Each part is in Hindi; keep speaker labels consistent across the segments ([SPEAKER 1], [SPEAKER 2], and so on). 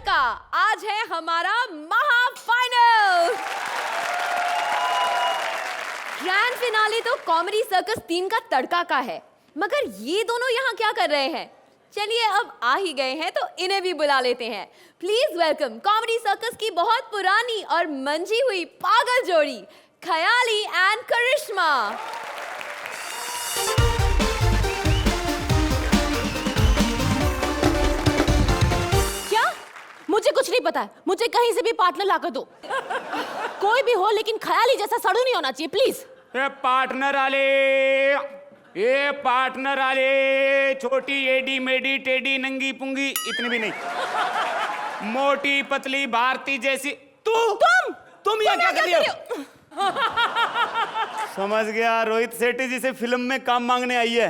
[SPEAKER 1] का आज है हमारा महाफाइनल। ग्रैंड फिनाले तो कॉमेडी सर्कस 3 का तड़का का है, मगर ये दोनों यहाँ क्या कर रहे हैं? चलिए अब आ ही गए हैं तो इन्हें भी बुला लेते हैं। प्लीज वेलकम कॉमेडी सर्कस की बहुत पुरानी और मंजी हुई पागल जोड़ी खयाली एंड करिश्मा।
[SPEAKER 2] क्या? मुझे कुछ नहीं पता है, मुझे कहीं से भी पार्टनर लाकर दो। कोई भी हो लेकिन खयाली जैसा सड़ू नहीं होना चाहिए प्लीज।
[SPEAKER 3] ये पार्टनर आले छोटी एडी मेडी टेडी नंगी पुंगी इतनी भी नहीं, मोटी पतली भारती जैसी। तुम यहाँ क्या कर रही हो? समझ गया, रोहित सेठी जी से फिल्म में काम मांगने आई है,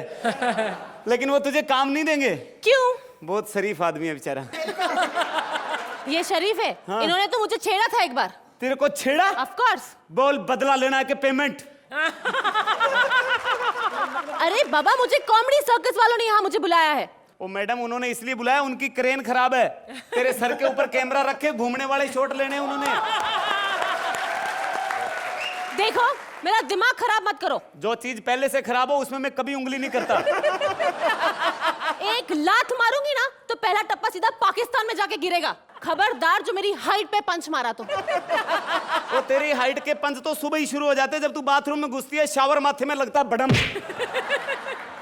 [SPEAKER 3] लेकिन वो तुझे काम नहीं देंगे।
[SPEAKER 2] क्यों?
[SPEAKER 3] बहुत शरीफ आदमी है बेचारा।
[SPEAKER 2] ये शरीफ है।
[SPEAKER 3] हाँ।
[SPEAKER 2] इन्होंने तो मुझे छेड़ा था एक बार।
[SPEAKER 3] तेरे को छेड़ा?
[SPEAKER 2] Of course.
[SPEAKER 3] बोल बदला लेना के पेमेंट।
[SPEAKER 2] अरे बाबा, मुझे कॉमेडी सर्कस वालों ने यहाँ मुझे बुलाया है।
[SPEAKER 3] ओ मैडम, उन्होंने इसलिए बुलाया, उनकी क्रेन खराब है। तेरे सर के ऊपर कैमरा रखे, घूमने वाले शॉट लेने उन्होंने।
[SPEAKER 2] देखो, मेरा दिमाग खराब मत करो।
[SPEAKER 3] जो चीज पहले से खराब हो उसमें मैं कभी उंगली नहीं करता।
[SPEAKER 2] एक लात मारूंगी ना तो पहला टप्पा सीधा पाकिस्तान में जाके गिरेगा। खबरदार जो मेरी हाइट पे पंच मारा तो।
[SPEAKER 3] वो तेरी हाइट के पंच तो सुबह ही शुरू हो जाते हैं जब तू बाथरूम में घुसती है, शावर माथे में लगता है बड़म।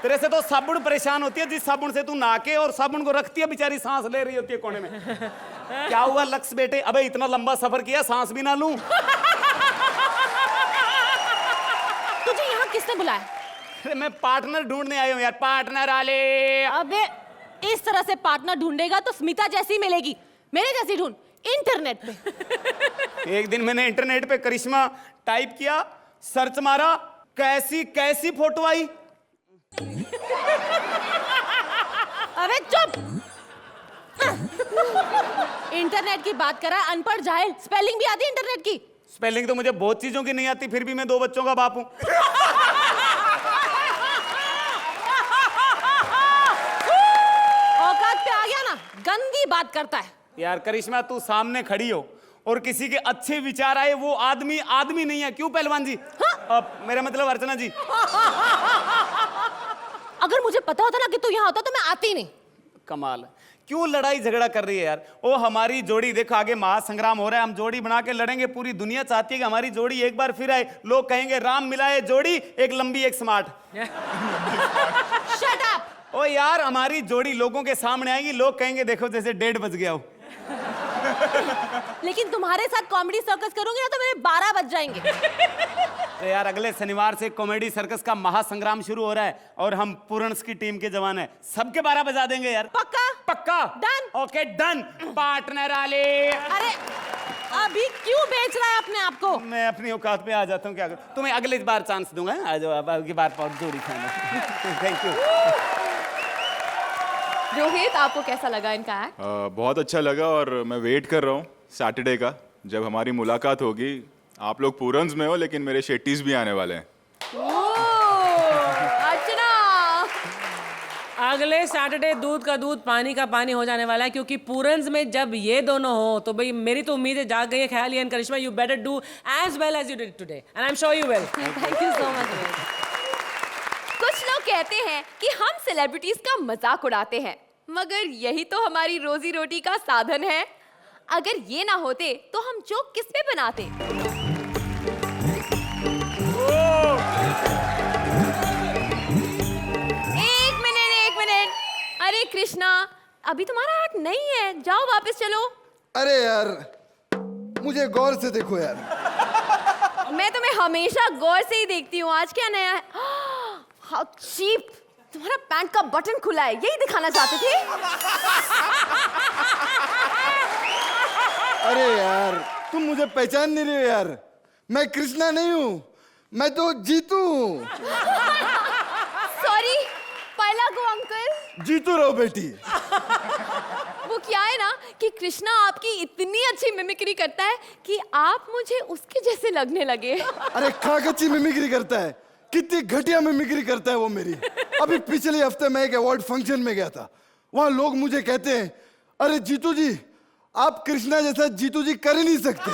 [SPEAKER 3] तेरे से तो साबुन परेशान होती है, जिस साबुन से तू नहा के और साबुन को रखती है, बेचारी सांस ले रही होती है कोने में। क्या हुआ लक्स बेटे? अबे इतना लंबा सफर किया, सांस भी ना लूं?
[SPEAKER 2] तुझे यहाँ किसने बुलाया?
[SPEAKER 3] अरे मैं पार्टनर ढूंढने आया हूँ यार, पार्टनर आले।
[SPEAKER 2] अबे इस तरह से पार्टनर ढूंढेगा तो स्मिता जैसी मिलेगी, मेरे जैसी ढूंढ इंटरनेट पे।
[SPEAKER 3] एक दिन मैंने इंटरनेट पे करिश्मा टाइप किया, सर्च मारा, कैसी कैसी फोटो आई।
[SPEAKER 2] अबे चुप। इंटरनेट की बात करा, अनपढ़ जाहिल। स्पेलिंग भी आती है इंटरनेट की?
[SPEAKER 3] स्पेलिंग तो मुझे बहुत चीजों की नहीं आती, फिर भी मैं 2 बच्चों का बाप हूं।
[SPEAKER 2] औकात पे आ गया ना, गंदी बात करता है।
[SPEAKER 3] यार करिश्मा, तू सामने खड़ी हो और किसी के अच्छे विचार आए, वो आदमी आदमी नहीं है। क्यों पहलवान जी? मेरा मतलब अर्चना जी।
[SPEAKER 2] अगर मुझे पता होता ना कि तू यहाँ होता तो मैं आती नहीं।
[SPEAKER 3] कमाल है, क्यों लड़ाई झगड़ा कर रही है यार? ओ हमारी जोड़ी देखो, आगे महासंग्राम हो रहा है, हम जोड़ी बना के लड़ेंगे। पूरी दुनिया चाहती है कि हमारी जोड़ी एक बार फिर आए। लोग कहेंगे राम मिलाए जोड़ी, एक लंबी एक स्मार्ट।
[SPEAKER 2] Shut up.
[SPEAKER 3] ओ यार, हमारी जोड़ी लोगों के सामने आएगी, लोग कहेंगे देखो जैसे 1:30 बज गया हो।
[SPEAKER 2] लेकिन तुम्हारे साथ कॉमेडी सर्कस करूंगी ना तो मेरे 12 बज जाएंगे।
[SPEAKER 3] तो यार अगले शनिवार से कॉमेडी सर्कस का महासंग्राम शुरू हो रहा है और हम पूरन्स की टीम के जवान हैं, सबके 12 बजा देंगे यार।
[SPEAKER 2] पक्का?
[SPEAKER 3] पक्का
[SPEAKER 2] डन।
[SPEAKER 3] Okay done. पार्टनर आले।
[SPEAKER 2] अरे अभी क्यों बेच रहा है अपने आप को?
[SPEAKER 3] मैं अपनी औकात पे आ जाता हूँ, क्या करूं? तुम्हें अगली बार चांस दूंगा। आ जाओ, अब अगली बार बहुत जोड़ी खाना। Thank you.
[SPEAKER 1] रोहित, आपको कैसा लगा इनका एक्ट?
[SPEAKER 4] बहुत अच्छा लगा और मैं वेट कर रहा हूँ सैटरडे का, जब हमारी मुलाकात होगी। आप लोग पूरन्स में हो लेकिन मेरे शेट्टीज भी आने वाले हैं।
[SPEAKER 1] अर्चना,
[SPEAKER 5] अगले सैटरडे दूध का दूध पानी का पानी हो जाने वाला है, क्योंकि पूरन्स में जब ये दोनों हो तो भाई मेरी तो उम्मीद है जाग गई है। Khayali and Karishma, you better do as well as you did today and I am sure you will.
[SPEAKER 1] Thank you so much. कुछ लोग कहते हैं कि हम सेलिब्रिटीज का मजाक उड़ाते हैं, मगर यही तो हमारी रोजी रोटी का साधन है। अगर ये ना होते तो हम जोक किस पे बनाते? एक मिनट। अरे कृष्णा, अभी तुम्हारा एक्ट नहीं है, जाओ वापस चलो।
[SPEAKER 6] अरे यार, मुझे गौर से देखो यार।
[SPEAKER 1] मैं तुम्हें हमेशा गौर से ही देखती हूँ, आज क्या नया है? How cheap! तुम्हारा पैंट का बटन खुला है, यही दिखाना चाहते थे?
[SPEAKER 6] अरे यार, तुम मुझे पहचान नहीं रहे हो यार। मैं कृष्णा नहीं हूँ, मैं तो जीतू हूँ।
[SPEAKER 1] सॉरी, पहला गो अंकल।
[SPEAKER 6] जीतू रहो बेटी।
[SPEAKER 1] वो क्या है ना कि कृष्णा आपकी इतनी अच्छी मिमिक्री करता है कि आप मुझे उसके जैसे लगने लगे।
[SPEAKER 6] अरे खाकच्ची मिमिक्री करता है, कितनी घटिया मिमिक्री करता है वो मेरी। अभी पिछले हफ्ते मैं एक अवार्ड फंक्शन में गया था, वहां लोग मुझे कहते हैं, अरे जीतू जी आप कृष्णा जैसा जीतू जी कर ही नहीं सकते।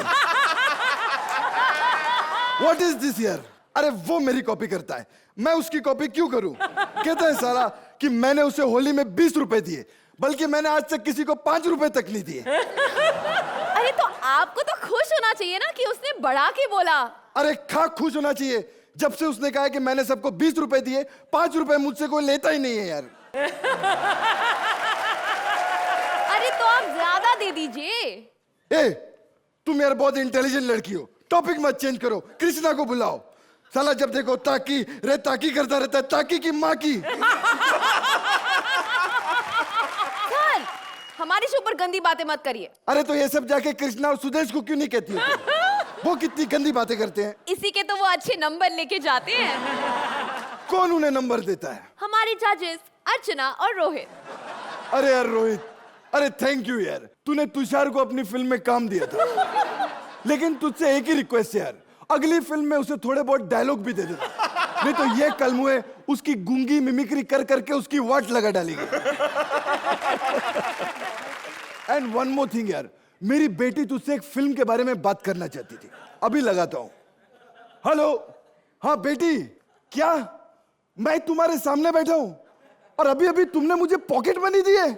[SPEAKER 6] What is this यार? अरे वो मेरी कॉपी करता है, मैं उसकी कॉपी क्यों करूं? कहता है साला कि मैंने उसे होली में 20 रुपए दिए, बल्कि मैंने आज तक किसी को 5 रुपए तक नहीं दिए।
[SPEAKER 1] अरे तो आपको तो खुश होना चाहिए ना कि उसने बढ़ा के बोला।
[SPEAKER 6] अरे खाक खुश होना चाहिए, जब से उसने कहा कि मैंने सबको 20 रुपए दिए, 5 रुपए मुझसे कोई लेता ही नहीं है यार।
[SPEAKER 1] अरे तो आप ज्यादा दे दीजिए।
[SPEAKER 6] ए, तुम यार बहुत इंटेलिजेंट लड़की हो, टॉपिक मत चेंज करो, कृष्णा को बुलाओ। साला जब देखो ताकी रे ताकी करता रहता है, ताकी की माँ की।
[SPEAKER 1] सर, हमारी शो पर गंदी बातें मत करिए।
[SPEAKER 6] अरे तो ये सब जाके कृष्णा और सुदेश को क्यों नहीं कहती हो तुम? वो कितनी गंदी बातें करते हैं।
[SPEAKER 1] इसी के तो वो अच्छे नंबर लेके जाते हैं।
[SPEAKER 6] कौन उन्हें नंबर देता है?
[SPEAKER 1] हमारे जजेस अर्चना और रोहित।
[SPEAKER 6] अरे यार रोहित, अरे थैंक यू यार, तूने तुषार को अपनी फिल्म में काम दिया था। लेकिन तुझसे एक ही रिक्वेस्ट है यार, अगली फिल्म में उसे थोड़े बहुत डायलॉग भी दे देना, नहीं तो ये कलमुए उसकी गूंगी मिमिक्री कर करके उसकी वाट लगा डालेगी। एंड वन मोर थिंग यार, मेरी बेटी तुझसे एक फिल्म के बारे में बात करना चाहती थी, अभी लगाता हूं। हेलो, हाँ बेटी, क्या मैं तुम्हारे सामने बैठा हूं और अभी अभी तुमने मुझे पॉकेट मनी दी है?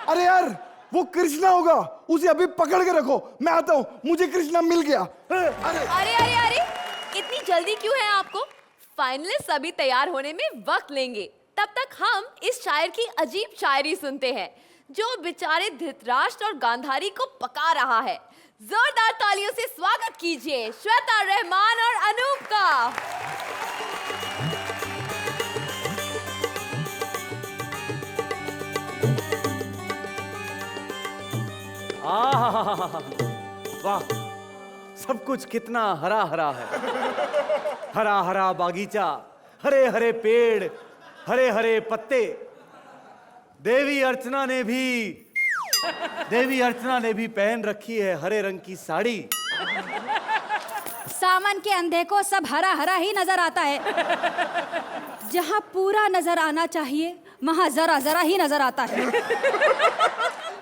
[SPEAKER 6] अरे यार वो कृष्णा होगा, उसे अभी पकड़ के रखो, मैं आता हूं, मुझे कृष्णा मिल गया। अरे
[SPEAKER 1] अरे अरे अरे, इतनी जल्दी क्यों है आपको? फाइनलिस्ट सभी तैयार होने में वक्त लेंगे। तब तक हम इस शायर की अजीब शायरी सुनते हैं जो बेचारे धृतराष्ट्र और गांधारी को पका रहा है। जोरदार तालियों से स्वागत कीजिए श्वेता रहमान और अनूप का।
[SPEAKER 3] वाह, सब कुछ कितना हरा हरा है। हरा हरा बागीचा, हरे हरे पेड़, हरे हरे पत्ते। देवी अर्चना ने भी पहन रखी है हरे रंग की साड़ी।
[SPEAKER 7] सावन के अंधे को सब हरा हरा ही नजर आता है। जहाँ पूरा नजर आना चाहिए वहाँ जरा जरा ही नजर आता है।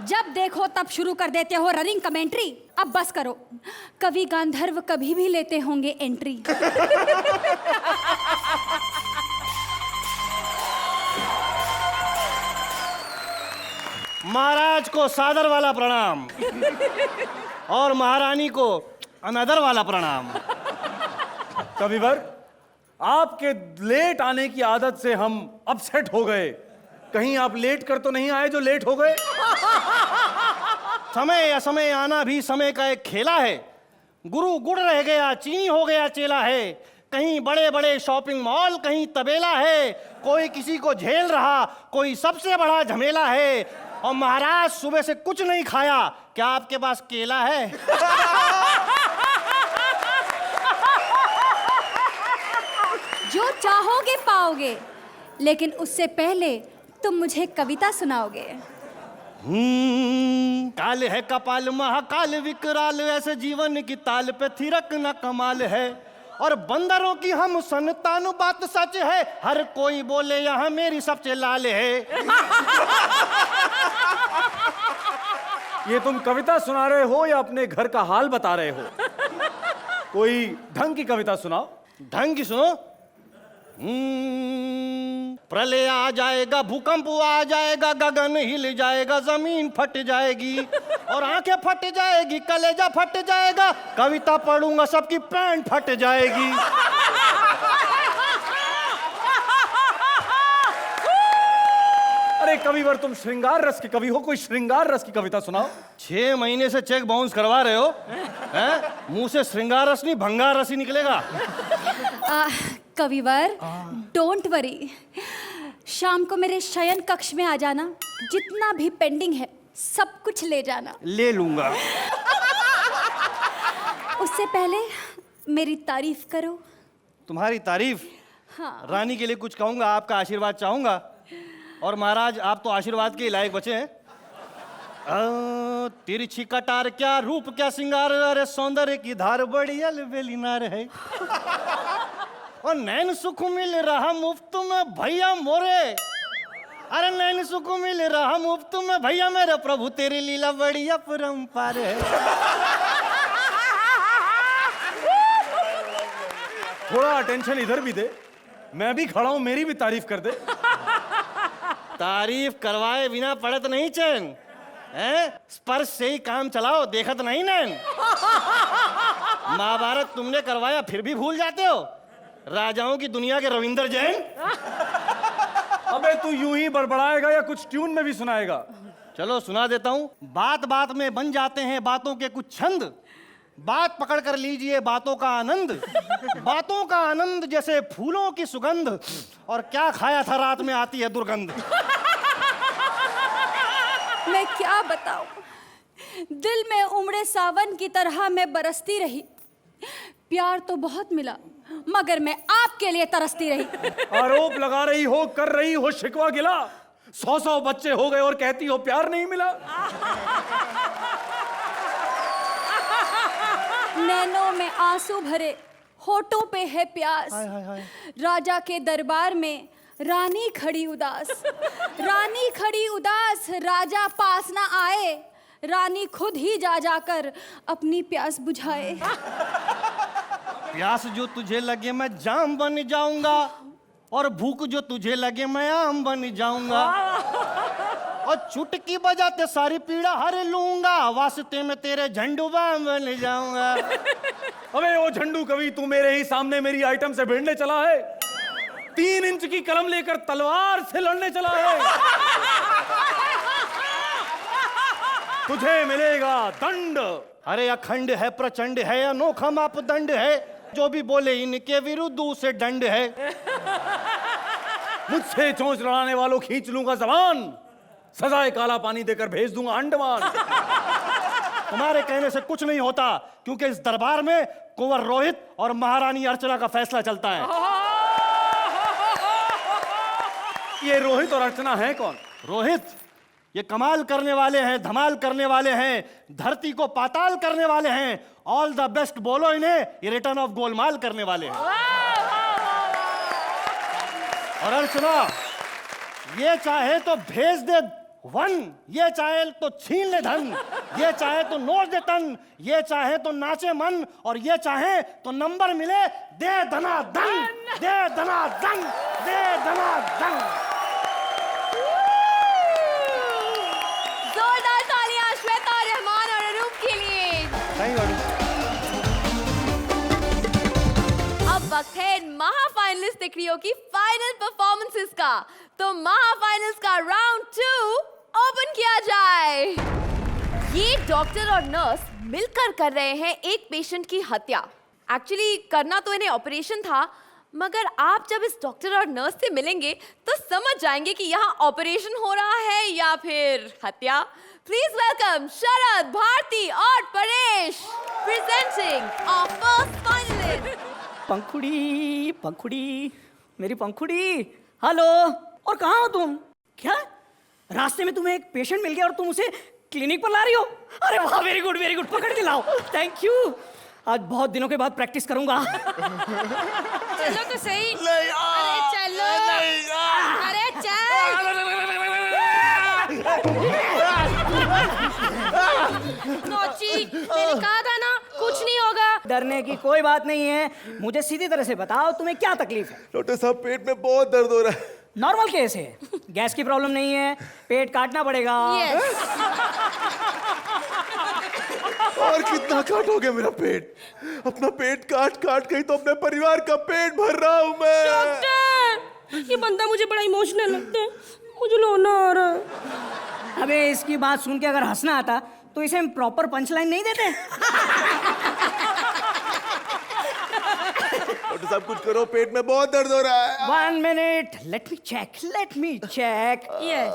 [SPEAKER 7] जब देखो तब शुरू कर देते हो रनिंग कमेंट्री। अब बस करो, कवि गांधर्व कभी भी लेते होंगे एंट्री।
[SPEAKER 8] महाराज को सादर वाला प्रणाम और महारानी को अनदर वाला प्रणाम।
[SPEAKER 3] कविवर, आपके लेट आने की आदत से हम अपसेट हो गए। कहीं आप लेट कर तो नहीं आए जो लेट हो गए?
[SPEAKER 8] समय असमय आना भी समय का एक खेला है। गुरु गुड़ रह गया, चीनी हो गया चेला है। कहीं बड़े बड़े शॉपिंग मॉल, कहीं तबेला है। कोई किसी को झेल रहा, कोई सबसे बड़ा झमेला है। और महाराज सुबह से कुछ नहीं खाया, क्या आपके पास केला है?
[SPEAKER 7] जो चाहोगे पाओगे, लेकिन उससे पहले तुम मुझे कविता सुनाओगे।
[SPEAKER 8] काल है कपाल महाकाल विकराल, ऐसे जीवन की ताल पे थिरक न कमाल है। और बंदरों की हम संतान, बात सच है। हर कोई बोले यहाँ मेरी सबसे लाल है।
[SPEAKER 3] ये तुम कविता सुना रहे हो या अपने घर का हाल बता रहे हो? कोई ढंग की कविता सुनाओ।
[SPEAKER 8] ढंग की सुनो। प्रलय आ जाएगा, भूकंप आ जाएगा, गगन हिल जाएगा, जमीन फट जाएगी और आंखें फट जाएगी, कलेजा फट जाएगा। कविता पढ़ूंगा सबकी पैंट फट जाएगी।
[SPEAKER 3] अरे कविवर, तुम श्रृंगार रस के कवि हो, कोई श्रृंगार रस की कविता सुनाओ।
[SPEAKER 8] 6 महीने से चेक बाउंस करवा रहे हो हैं? मुंह से श्रृंगार रस नहीं भंगार रस ही निकलेगा।
[SPEAKER 7] कविवर, डोंट वरी, शाम को मेरे शयन कक्ष में आ जाना। जितना भी पेंडिंग है सब कुछ ले जाना।
[SPEAKER 8] ले लूंगा।
[SPEAKER 7] उससे पहले मेरी तारीफ करो।
[SPEAKER 8] तुम्हारी तारीफ?
[SPEAKER 7] हाँ।
[SPEAKER 8] रानी के लिए कुछ कहूंगा, आपका आशीर्वाद चाहूंगा। और महाराज आप तो आशीर्वाद के लायक बचे हैं। तिरछी कटार क्या रूप क्या सिंगार, अरे सौंदर्य की धार बड़ी अलबेली नार है। और नैन सुख मिल रहा मुफ्त में भैया मोरे। अरे नैन सुख मिल रहा मुफ्त में भैया मेरे प्रभु तेरी लीला बड़ी अपरंपार है।
[SPEAKER 3] थोड़ा अटेंशन इधर भी दे, मैं भी खड़ा हूं, मेरी भी तारीफ कर दे।
[SPEAKER 8] तारीफ करवाए बिना पड़त नहीं चैन है, स्पर्श से ही काम चलाओ, देखत नहीं नैन। महाभारत तुमने करवाया फिर भी भूल जाते हो, राजाओं की दुनिया के रविंद्र जैन।
[SPEAKER 3] अबे तू यूं ही बड़बड़ाएगा या कुछ ट्यून में भी सुनाएगा?
[SPEAKER 8] चलो सुना देता हूं। बात बात में बन जाते हैं बातों के कुछ छंद, बात पकड़ कर लीजिए बातों का आनंद। बातों का आनंद जैसे फूलों की सुगंध, और क्या खाया था रात में आती है दुर्गंध।
[SPEAKER 7] मैं क्या बताऊं, दिल में उमड़े सावन की तरह मैं बरसती रही। प्यार तो बहुत मिला मगर मैं आपके लिए तरसती रही।
[SPEAKER 3] आरोप लगा रही हो, कर रही हो शिकवा गिला, 100 बच्चे हो गए और कहती हो प्यार नहीं मिला।
[SPEAKER 7] नैनों में आंसू भरे, होठों पे है प्यास। राजा के दरबार में रानी खड़ी उदास, रानी खड़ी उदास, राजा पास ना आए, रानी खुद ही जा जाकर अपनी प्यास बुझाए।
[SPEAKER 8] प्यास जो तुझे लगे मैं जाम बन जाऊंगा, और भूख जो तुझे लगे मैं आम बन जाऊंगा, और चुटकी बजाते सारी पीड़ा हर लूंगा, वास्ते में तेरे झंडू बाम बन जाऊंगा।
[SPEAKER 3] अबे ओ झंडू कवि, तू मेरे ही सामने मेरी आइटम से भिड़ने चला है? 3 इंच की कलम लेकर तलवार से लड़ने चला है? तुझे मिलेगा दंड।
[SPEAKER 8] अरे अखंड है, प्रचंड है, अनोखा मापदंड है, जो भी बोले इनके विरुद्ध उसे दंड है।
[SPEAKER 3] मुझसे चोंच लड़ाने वालों खींच लूंगा जबान, सजाए काला पानी देकर भेज दूंगा अंडमान।
[SPEAKER 8] तुम्हारे कहने से कुछ नहीं होता, क्योंकि इस दरबार में कुंवर रोहित और महारानी अर्चना का फैसला चलता है।
[SPEAKER 3] ये रोहित और अर्चना है कौन?
[SPEAKER 8] रोहित ये कमाल करने वाले हैं, धमाल करने वाले हैं, धरती को पाताल करने वाले हैं। ऑल द बेस्ट बोलो इन्हें, ये रिटर्न ऑफ गोलमाल करने वाले हैं। और अर्चना ये चाहे तो भेज दे 1, ये चाहे तो छीन ले धन, ये चाहे तो नोच दे तन, ये चाहे तो नाचे मन, और ये चाहे तो नंबर मिले दे धना धन, दे धना धन, दे धना धन।
[SPEAKER 1] जोरदार तालियां श्वेता, रहमान और अनूप के लिए। अब वक्त है महाफाइनलिस्ट दिकरियों की फाइनल परफॉर्मेंसेस का, तो महाफाइनल्स का राउंड 2 ओपन किया जाए। ये डॉक्टर और नर्स मिलकर कर रहे हैं एक पेशेंट की हत्या। एक्चुअली करना तो इन्हें ऑपरेशन था, मगर आप जब इस डॉक्टर और नर्स से मिलेंगे तो समझ जाएंगे कि यहाँ ऑपरेशन हो रहा है या फिर हत्या। प्लीज वेलकम शरद, भारती और Paresh, presenting our first finalist.
[SPEAKER 9] Pankhuri Pankhuri, मेरी पंखुड़ी, हेलो। और कहाँ हो तुम? क्या रास्ते में तुम्हें एक पेशेंट मिल गया और तुम उसे क्लिनिक पर ला रही हो? अरे वाह, वेरी गुड, पकड़ के लाओ। थैंक यू, आज बहुत दिनों के बाद प्रैक्टिस करूंगा।
[SPEAKER 2] चलो तो सही। अरे चलो, अरे चल। नौची, मैंने कहा था ना कुछ नहीं होगा।
[SPEAKER 9] डरने की कोई बात नहीं है, मुझे सीधी तरह से बताओ तुम्हें क्या तकलीफ है?
[SPEAKER 6] डॉक्टर साहब पेट में बहुत दर्द हो रहा है।
[SPEAKER 9] नॉर्मल केस है, गैस की प्रॉब्लम नहीं है, पेट काटना पड़ेगा।
[SPEAKER 6] और कितना काटोगे मेरा पेट? अपना पेट काट काट के ही तो अपने परिवार का पेट भर रहा हूं मैं।
[SPEAKER 2] डॉक्टर, ये बंदा मुझे बड़ा इमोशनल लगता है, मुझे रोना आ रहा है।
[SPEAKER 9] अबे इसकी बात सुन के अगर हंसना आता तो इसे हम प्रॉपर पंच लाइन नहीं देते?
[SPEAKER 6] डॉक्टर साहब कुछ करो, पेट में बहुत दर्द हो रहा है।
[SPEAKER 9] 1 minute, let me check.
[SPEAKER 2] Yes.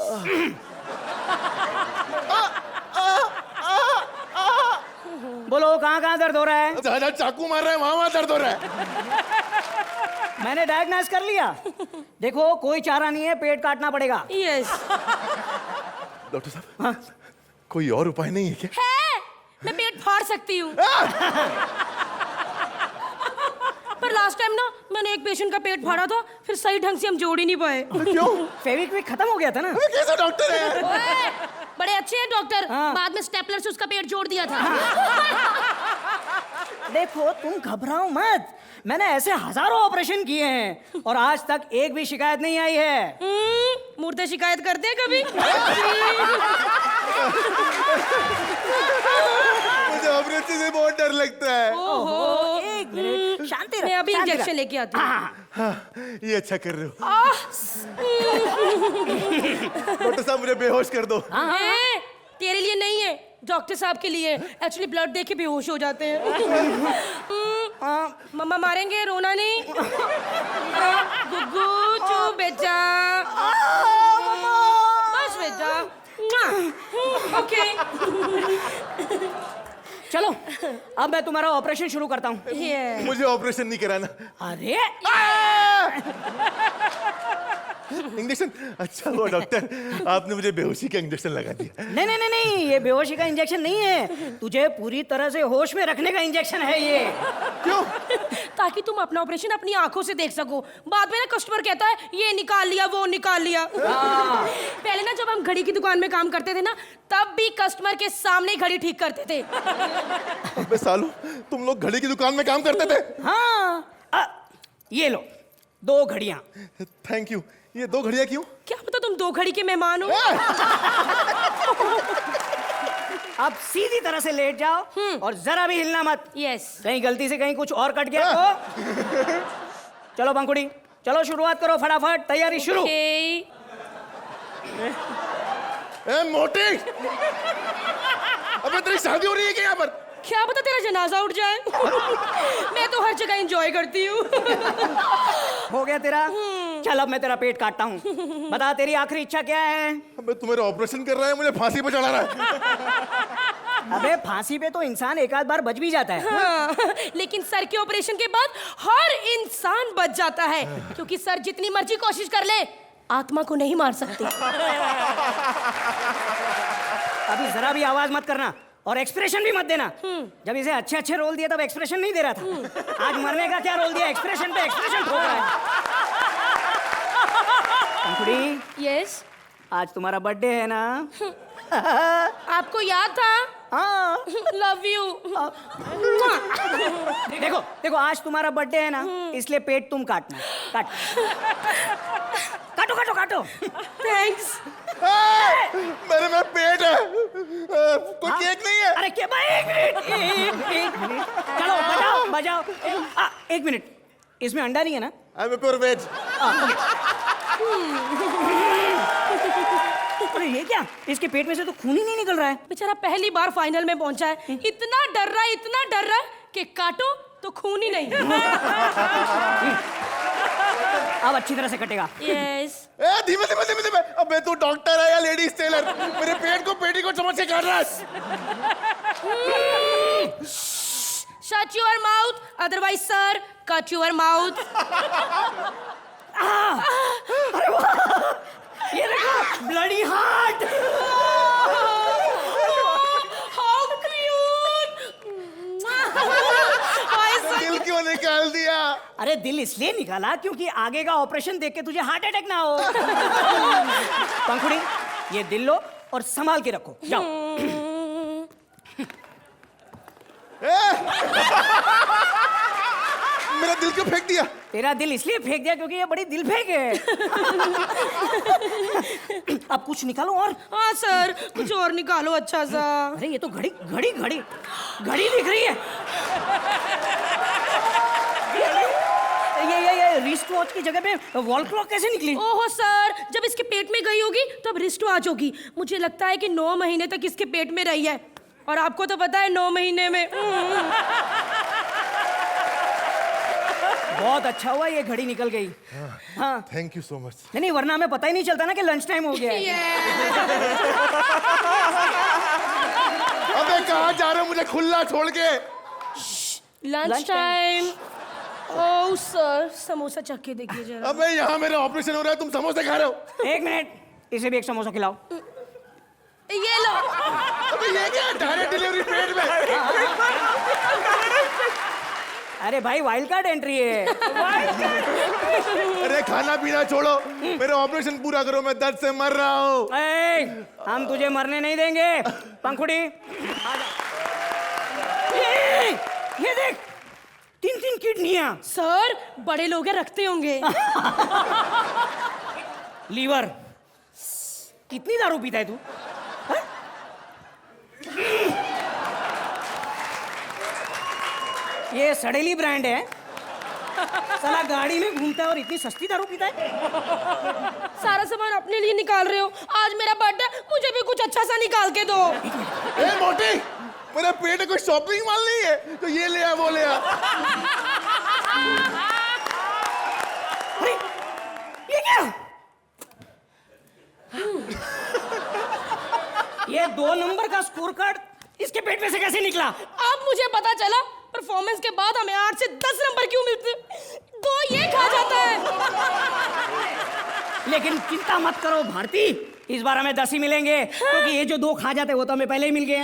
[SPEAKER 9] बोलो कहाँ दर्द हो रहा है?
[SPEAKER 6] जहाँ चाकू मार रहा है वहाँ दर्द हो रहा है।
[SPEAKER 9] मैंने डायग्नोस कर लिया। देखो कोई चारा नहीं है, पेट काटना पड़ेगा।
[SPEAKER 2] यस।
[SPEAKER 6] डॉक्टर साहब हाँ? कोई और उपाय नहीं है क्या?
[SPEAKER 2] है, मैं पेट फाड़ सकती हूँ। पर सर लास्ट टाइम ना मैंने एक पेशेंट का पेट फाड़ा था, फिर सही ढंग से हम जोड़ ही नहीं पाए।
[SPEAKER 6] क्यों?
[SPEAKER 9] फेविक्विक खत्म हो गया था ना।
[SPEAKER 6] अबे कैसा डॉक्टर है?
[SPEAKER 2] ओए, बड़े अच्छे हैं डॉक्टर।
[SPEAKER 9] हाँ।
[SPEAKER 2] बाद में स्टेपलर से उसका पेट जोड़ दिया था।
[SPEAKER 9] देखो तुम घबराओ मत, मैंने ऐसे हजारों ऑपरेशन किए हैं और आज तक एक भी शिकायत नहीं आई है।
[SPEAKER 2] मुर्दे शिकायत करते हैं कभी?
[SPEAKER 6] मुझे ऑपरेशन से बहुत डर लगता है।
[SPEAKER 2] ओहो,
[SPEAKER 9] एक मिनट शांति रख।
[SPEAKER 2] मैं अभी
[SPEAKER 9] शांति
[SPEAKER 2] इंजेक्शन
[SPEAKER 9] रख।
[SPEAKER 2] लेके आती हूँ।
[SPEAKER 6] हाँ, ये अच्छा कर रहे हो। डॉक्टर साहब मुझे बेहोश कर दो।
[SPEAKER 2] ए, तेरे लिए नहीं है, डॉक्टर साहब के लिए। एक्चुअली ब्लड देख के बेहोश हो जाते हैं। मम्मा मारेंगे, रोना नहीं। गुग्गू चू बेटा, बस बेटा। ओके
[SPEAKER 9] चलो अब मैं तुम्हारा ऑपरेशन शुरू करता हूँ।
[SPEAKER 6] मुझे ऑपरेशन नहीं कराना।
[SPEAKER 9] अरे
[SPEAKER 6] इंजेक्शन अच्छा हुआ डॉक्टर, आपने मुझे बेहोशी का इंजेक्शन लगा दिया।
[SPEAKER 9] नहीं नहीं नहीं नहीं, ये बेहोशी का इंजेक्शन नहीं है, तुझे पूरी तरह से होश में रखने का इंजेक्शन है ये।
[SPEAKER 6] क्यों?
[SPEAKER 2] ताकि तुम अपना ऑपरेशन अपनी आंखों से देख सको। बाद में ना कस्टमर कहता है ये निकाल लिया, वो निकाल लिया। पहले ना जब हम घड़ी की दुकान में काम करते थे ना, तब भी कस्टमर के सामने ही घड़ी ठीक करते थे।
[SPEAKER 6] अबे सालू, तुम लोग घड़ी की दुकान में काम करते थे?
[SPEAKER 9] हाँ, ये लो 2 घड़ियां।
[SPEAKER 6] Thank you. ये 2 घड़ियां क्यों?
[SPEAKER 2] क्या पता तुम 2 घड़ी के मेहमान हो।
[SPEAKER 9] अब सीधी तरह से लेट जाओ और जरा भी हिलना मत।
[SPEAKER 2] यस।
[SPEAKER 9] कहीं गलती से कहीं कुछ और कट गया तो चलो पंखुड़ी, चलो शुरुआत करो फटाफट, तैयारी शुरू।
[SPEAKER 6] ए मोटी, अबे तेरी शादी हो रही है क्या यहाँ पर?
[SPEAKER 2] क्या पता तेरा जनाजा उठ जाए। मैं तो हर जगह एंजॉय करती हूँ।
[SPEAKER 9] हो गया तेरा? चल अब मैं तेरा पेट काटता हूँ। बता तेरी आखिरी इच्छा क्या है?
[SPEAKER 6] अबे तू मेरा ऑपरेशन कर रहा है, मुझे फांसी पे चढ़ा रहा है।
[SPEAKER 9] अबे फांसी पे तो इंसान एक आध बार बच भी जाता है।
[SPEAKER 2] हाँ, लेकिन सर के ऑपरेशन के बाद हर इंसान बच जाता है, क्योंकि सर जितनी मर्जी कोशिश कर ले आत्मा को नहीं मार सकते।
[SPEAKER 9] अभी जरा भी आवाज मत करना और एक्सप्रेशन भी मत देना। जब इसे अच्छे अच्छे रोल दिया तब एक्सप्रेशन नहीं दे रहा था। आज मरने का क्या रोल दिया, एक्सप्रेशन पे एक्सप्रेशन ठोक रहा है। पंखुड़ी,
[SPEAKER 2] यस।
[SPEAKER 9] आज तुम्हारा बर्थडे है ना?
[SPEAKER 2] आपको याद था?
[SPEAKER 9] हाँ।
[SPEAKER 2] Love you.
[SPEAKER 9] देखो देखो आज तुम्हारा बर्थडे है ना, इसलिए पेट तुम काटना। काट, काटो काटो काटो।
[SPEAKER 2] थैंक्स।
[SPEAKER 6] मेरे में पेट है, कोई केक नहीं है।
[SPEAKER 9] अरे क्या भाई, एक मिनट। चलो बजाओ बजाओ। 1 मिनट, इसमें अंडा नहीं है ना?
[SPEAKER 6] I am pure veg.
[SPEAKER 9] अरे ये क्या, इसके पेट में से तो खून ही नहीं निकल रहा है।
[SPEAKER 2] बेचारा पहली बार फाइनल में पहुंचा है, इतना डर रहा है कि काटो तो खून ही नहीं।
[SPEAKER 9] अब अच्छी तरह से कटेगा।
[SPEAKER 2] यस।
[SPEAKER 6] ए धीमे धीमे धीमे धीमे। अबे तू डॉक्टर है या लेडीज टेलर? मेरे पेट को पेटी को चम्मच से काट रहा है।
[SPEAKER 2] Shut your mouth, otherwise sir, cut your mouth.
[SPEAKER 9] अरे वाह, ये देखो ब्लडी हार्ट।
[SPEAKER 2] How cute.
[SPEAKER 6] दिल क्यों निकाल दिया?
[SPEAKER 9] अरे दिल इसलिए निकाला क्योंकि आगे का ऑपरेशन देख के तुझे हार्ट अटैक ना हो। पंखुड़ी, ये दिल लो और संभाल के रखो, जाओ।
[SPEAKER 6] मेरा दिल क्यों फेंक दिया?
[SPEAKER 9] तेरा दिल इसलिए फेंक दिया क्योंकि ये बड़ी दिल फेंक है। अब कुछ निकालो और।
[SPEAKER 2] हाँ सर, कुछ और निकालो अच्छा सा।
[SPEAKER 9] अरे ये तो घड़ी घड़ी घड़ी घड़ी दिख रही है। ये रिस्ट वॉच की जगह पे वॉल क्लॉक कैसे निकली?
[SPEAKER 2] ओहो सर, जब इसके पेट में गई होगी तब रिस्ट वॉच होगी। मुझे लगता है कि 9 महीने तक इसके पेट में रही है, और आपको तो पता है 9 महीने में।
[SPEAKER 9] बहुत अच्छा हुआ ये घड़ी निकल गई। हाँ
[SPEAKER 6] थैंक यू सो मच।
[SPEAKER 9] नहीं नहीं, वरना हमें पता ही नहीं चलता ना कि लंच टाइम हो गया है।
[SPEAKER 6] अबे कहाँ जा रहे हो मुझे खुला छोड़ के?
[SPEAKER 2] Lunch time. Oh sir, samosa चख के देखिए जरा।
[SPEAKER 6] अबे यहाँ मेरा ऑपरेशन हो रहा है, तुम समोसे खा रहे हो?
[SPEAKER 9] 1 मिनट, इसे भी एक समोसा खिलाओ।
[SPEAKER 2] ये लो।
[SPEAKER 6] अबे ये क्या, डायरेक्ट डिलीवरी पेट में?
[SPEAKER 9] अरे भाई वाइल्ड कार्ड एंट्री है।
[SPEAKER 6] अरे खाना पीना छोड़ो, मेरा ऑपरेशन पूरा करो, मैं दर्द से मर रहा हूँ।
[SPEAKER 9] हम तुझे मरने नहीं देंगे। पंखुड़ी ये देख, 3 किडनियां।
[SPEAKER 2] सर बड़े लोग हैं, रखते होंगे।
[SPEAKER 9] लीवर। कितनी दारू पीता है तू? हाँ? ये सड़ेली ब्रांड है। साला गाड़ी में घूमता है और इतनी सस्ती दारू पीता है।
[SPEAKER 2] सारा सामान अपने लिए निकाल रहे हो। आज मेरा बर्थडे, मुझे भी कुछ अच्छा सा निकाल के दो।
[SPEAKER 6] ए मोटी, मेरे पेट में कोई शॉपिंग माल नहीं है तो ये ले आ वो ले आ।
[SPEAKER 9] अरे ये क्या? ये 2 नंबर का स्कोर कार्ड इसके पेट में से कैसे निकला?
[SPEAKER 2] अब मुझे पता चला परफॉर्मेंस के बाद हमें 8 से 10 नंबर क्यों मिलते। 2 ये खा जाता है।
[SPEAKER 9] लेकिन चिंता मत करो भारती, इस बार हमें 10 ही मिलेंगे, क्योंकि ये जो 2 खा जाते वो तो हमें पहले ही मिल गए।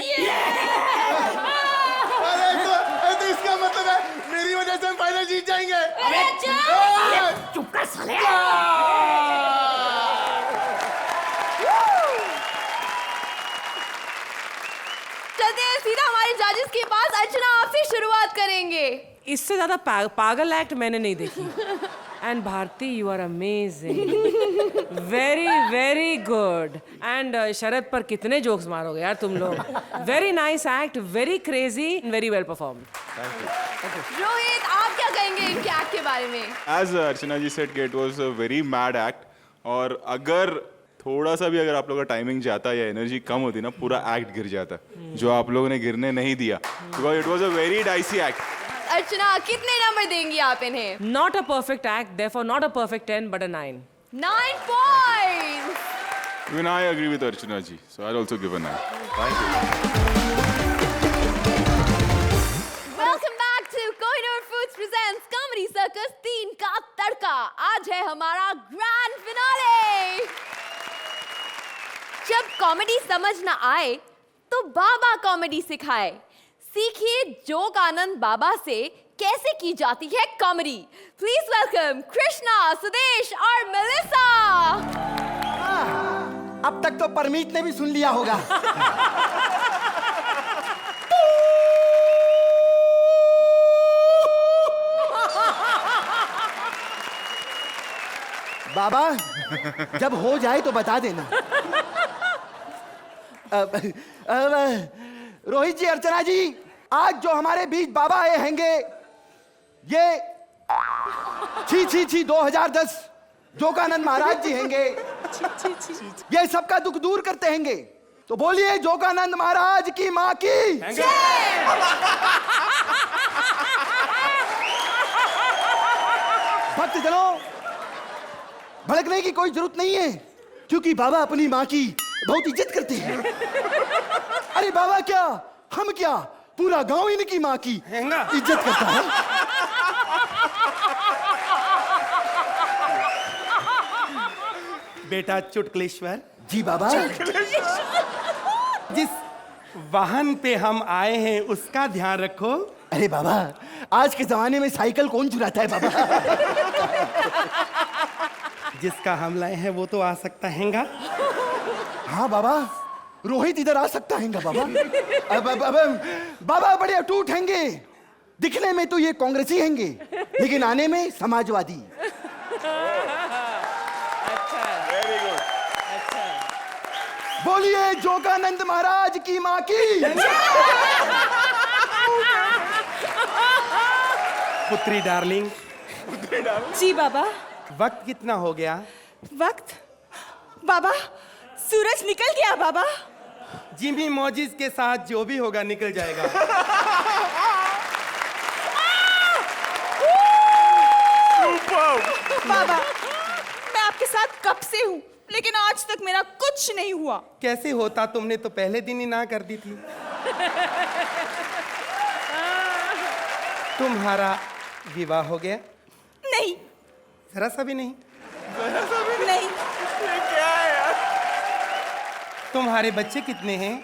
[SPEAKER 6] अरे तो इसका मतलब है मेरी वजह से हम फाइनल जीत जाएंगे।
[SPEAKER 9] अबे चुप कर साले।
[SPEAKER 1] चलते हैं सीधा हमारे जजेस के पास। अर्चना आपसे शुरुआत करेंगे।
[SPEAKER 5] इससे ज्यादा पागल एक्ट मैंने नहीं देखी। And Bharti you are amazing, very very good. And Sharad पर कितने जोक्स मारोगे यार तुम लोग। Very nice act, very crazy, very well perform.
[SPEAKER 1] Rohit आप क्या कहेंगे इनके एक्ट के बारे में?
[SPEAKER 4] As Archana ji said, it was a very mad act. और अगर थोड़ा सा भी अगर आप लोगों का टाइमिंग जाता या एनर्जी कम होती ना, पूरा एक्ट गिर जाता, जो आप लोगों ने गिरने नहीं दिया, because it was a very dicey act.
[SPEAKER 1] Archana कितने नंबर देंगी आप इन्हें?
[SPEAKER 5] Not a perfect act, therefore not a perfect 10, but a 9.
[SPEAKER 1] 9 points.
[SPEAKER 4] Even I agree with Archana ji, so I'll also give a 9. Thank you.
[SPEAKER 1] Welcome back to Kohinoor Foods presents Comedy Circus 3 का तड़का। आज है हमारा ग्रैंड फिनाले। जब कॉमेडी समझ ना आए तो बाबा कॉमेडी सिखाए। सीखिए जोक आनंद बाबा से कैसे की जाती है comedy. Please welcome Krishna, Sudesh और मेलिसा।
[SPEAKER 8] अब तक तो परमीत ने भी सुन लिया होगा। बाबा जब हो जाए तो बता देना। रोहित जी, अर्चना जी, आज जो हमारे बीच बाबा आए हैंगे, ये छी 2010 जोगानंद महाराज जी हैंगे। ये सबका दुख दूर करते हैंगे, तो बोलिए जोगानंद महाराज की माँ की। भक्तजनों, भड़कने की कोई जरूरत नहीं है, क्योंकि बाबा अपनी माँ की बहुत इज्जत करते हैं। अरे बाबा क्या, हम क्या, पूरा गांव इनकी माँ की इज्जत करता है।
[SPEAKER 10] बेटा चुटकुलेश्वर
[SPEAKER 8] जी बाबा।
[SPEAKER 10] जिस वाहन पे हम आए हैं उसका ध्यान रखो।
[SPEAKER 8] अरे बाबा, आज के जमाने में साइकिल कौन चुराता है बाबा।
[SPEAKER 10] जिसका हम लाए हैं वो तो आ सकता हैगा।
[SPEAKER 8] हाँ बाबा, रोहित इधर आ सकता है बाबा। अब बाबा बड़े अटूट हैंगे। दिखने में तो ये कांग्रेसी हैंगे, लेकिन आने में समाजवादी। बोलिए जोगानंद महाराज की माँ की।
[SPEAKER 10] पुत्री डार्लिंग,
[SPEAKER 2] जी बाबा।
[SPEAKER 10] वक्त कितना हो गया?
[SPEAKER 2] वक्त बाबा, सूरज निकल गया बाबा।
[SPEAKER 10] जिमी मौजिज के साथ जो भी होगा निकल जाएगा।
[SPEAKER 2] बाबा, मैं आपके साथ कब से हूँ, लेकिन आज तक मेरा कुछ नहीं हुआ।
[SPEAKER 10] कैसे होता, तुमने तो पहले दिन ही ना कर दी थी। तुम्हारा विवाह हो गया?
[SPEAKER 2] नहीं,
[SPEAKER 10] जरा सा भी नहीं।
[SPEAKER 2] नहीं।
[SPEAKER 10] तुम्हारे बच्चे कितने हैं?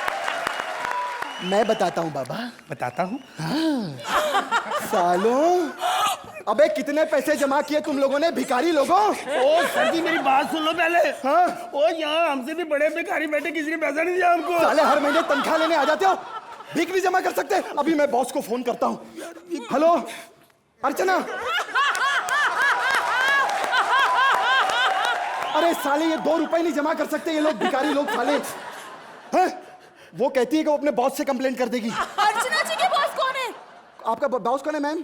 [SPEAKER 6] मैं बताता हूँ बाबा।
[SPEAKER 10] बताता हूँ।
[SPEAKER 6] सालों, अबे कितने पैसे जमा किए तुम लोगों ने, भिखारी लोगों?
[SPEAKER 8] ओ सर जी मेरी बात सुन लो पहले।
[SPEAKER 6] हाँ?
[SPEAKER 8] ओ यहाँ हमसे भी बड़े भिखारी बैठे, किसी ने पैसा नहीं दिया हमको।
[SPEAKER 6] साले हर महीने तनख्वाह लेने आ जाते हो, भीख नहीं जमा कर सकते? अभी मैं बॉस को फोन करता हूँ। हेलो अर्चना। अरे साले ये 2 रुपए नहीं जमा कर सकते ये लोग, भिखारी लोग साले। हैं? वो कहती है कि वो अपने बॉस से कंप्लेंट कर देगी।
[SPEAKER 11] अर्चना जी के बॉस कौन है?
[SPEAKER 6] आपका बॉस कौन है मैम?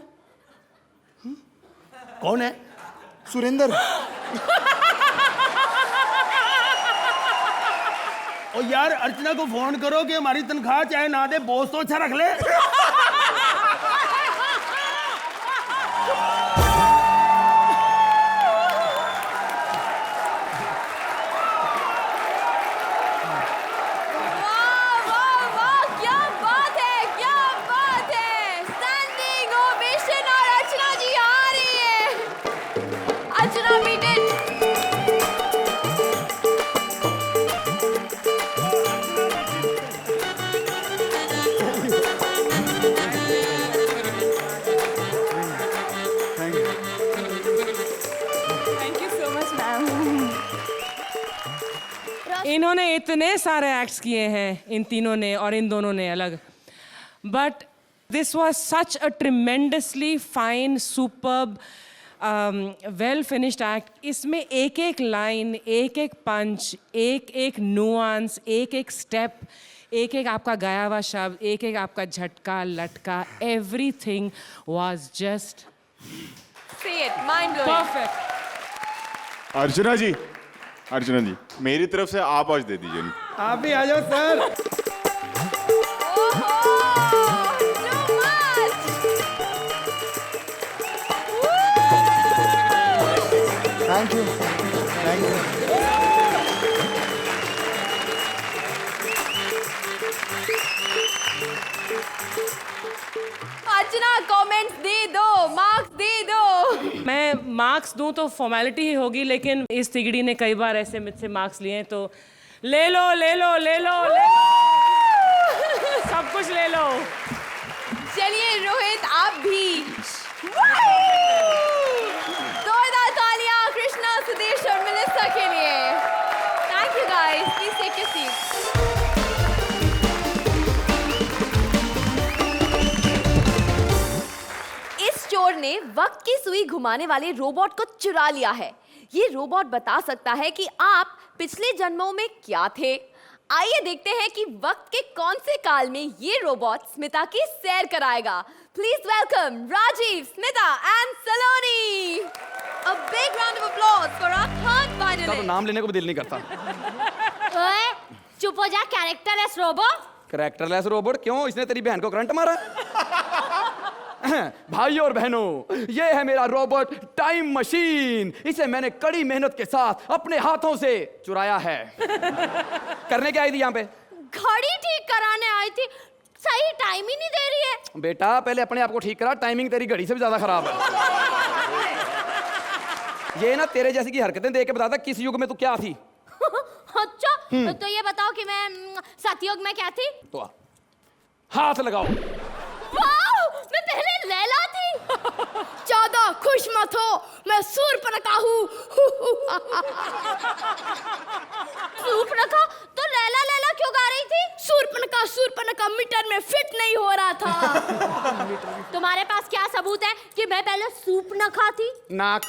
[SPEAKER 8] कौन है?
[SPEAKER 6] सुरेंद्र।
[SPEAKER 8] ओ यार अर्चना को फोन करो कि हमारी तनख्वाह चाहे ना दे, बॉस तो अच्छा रख ले।
[SPEAKER 5] इन्होंने इतने सारे एक्ट्स किए हैं, इन तीनों ने और इन दोनों ने अलग, but this was such a tremendously fine, superb, well finished act. इसमें एक एक लाइन, एक एक पंच, एक एक नुआंस, एक एक स्टेप, एक एक आपका गाया हुआ शब्द, एक एक आपका झटका लटका, एवरीथिंग वॉज जस्ट परफेक्ट.
[SPEAKER 4] अर्चना जी, अर्चना जी, मेरी तरफ से आप आज दे दीजिए.
[SPEAKER 10] आप भी आ जाओ sir.
[SPEAKER 6] Thank you, thank you.
[SPEAKER 1] Archana comments दे दो, मार्क्स दे दो.
[SPEAKER 5] मैं मार्क्स दूं तो फॉर्मेलिटी ही होगी, लेकिन इस तिगड़ी ने कई बार ऐसे मुझसे मार्क्स लिए हैं, तो ले लो ले लो ले लो ले लो, सब कुछ ले लो.
[SPEAKER 1] चलिए रोहित आप भी. जोरदार तालियां कृष्णा, सुदेश और मेलिसा के लिए. Thank you guys, please take your seat. चोर ने वक्त की सुई घुमाने वाले रोबोट को चुरा लिया है. ये रोबोट बता सकता है कि आप पिछले जन्मों में क्या थे. आइए देखते हैं कि वक्त के कौन से काल में ये रोबोट स्मिता की सैर कराएगा. Please welcome Rajeev, Smita and Saloni. A big round of applause for our third finalist.
[SPEAKER 3] नाम लेने को भी दिल नहीं करता.
[SPEAKER 7] ओए, चुप हो जा, कैरेक्टरलेस रोबोट.
[SPEAKER 3] कैरेक्टरलेस रोबोट क्यों? इसने तेरी बहन को करंट मारा? भाइयों और बहनों, ये है मेरा रोबोट टाइम मशीन. इसे मैंने कड़ी मेहनत के साथ अपने हाथों से चुराया है. करने क्या आई थी यहाँ पे?
[SPEAKER 7] घड़ी ठीक कराने आई थी. सही टाइम ही नहीं दे रही है.
[SPEAKER 3] बेटा पहले अपने आप को ठीक करा, टाइमिंग तेरी घड़ी से भी ज्यादा खराब है. ये ना तेरे जैसी की हरकतें देख के बताता किस युग में तू क्या थी.
[SPEAKER 7] अच्छा, तो ये बताओ कि मैं सतयुग में क्या थी?
[SPEAKER 3] तो हाथ लगाओ.
[SPEAKER 7] वाओ, मैं पहले लैला थी. ज्यादा खुश मत हो, मैं सूर्पनखा हूँ. सूर्पनखा? तो लैला लैला क्यों गा रही थी? सूर्पनखा सूर्पनखा मीटर में फिट नहीं हो रहा था. तुम्हारे पास क्या सबूत है कि मैं पहले सूर्पनखा थी?
[SPEAKER 3] नाक.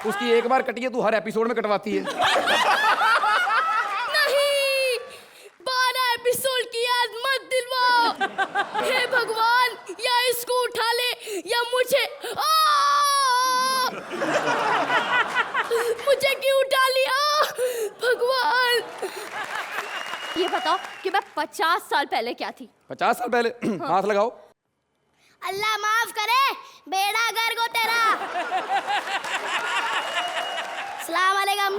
[SPEAKER 3] उसकी एक बार कटी है, तू हर एपिसोड में कटवाती है.
[SPEAKER 7] नहीं, 12 एपिसोड की याद मत दिलवाओ. हे भगवान, या इसको उठा ले या मुझे. मुझे क्यों उठा लिया भगवान? ये बताओ कि मैं 50 साल पहले क्या थी?
[SPEAKER 3] 50 साल पहले? हाथ लगाओ.
[SPEAKER 7] अल्लाह माफ करे, बेड़ा गर्क हो तेरा. सलाम अलैकुम.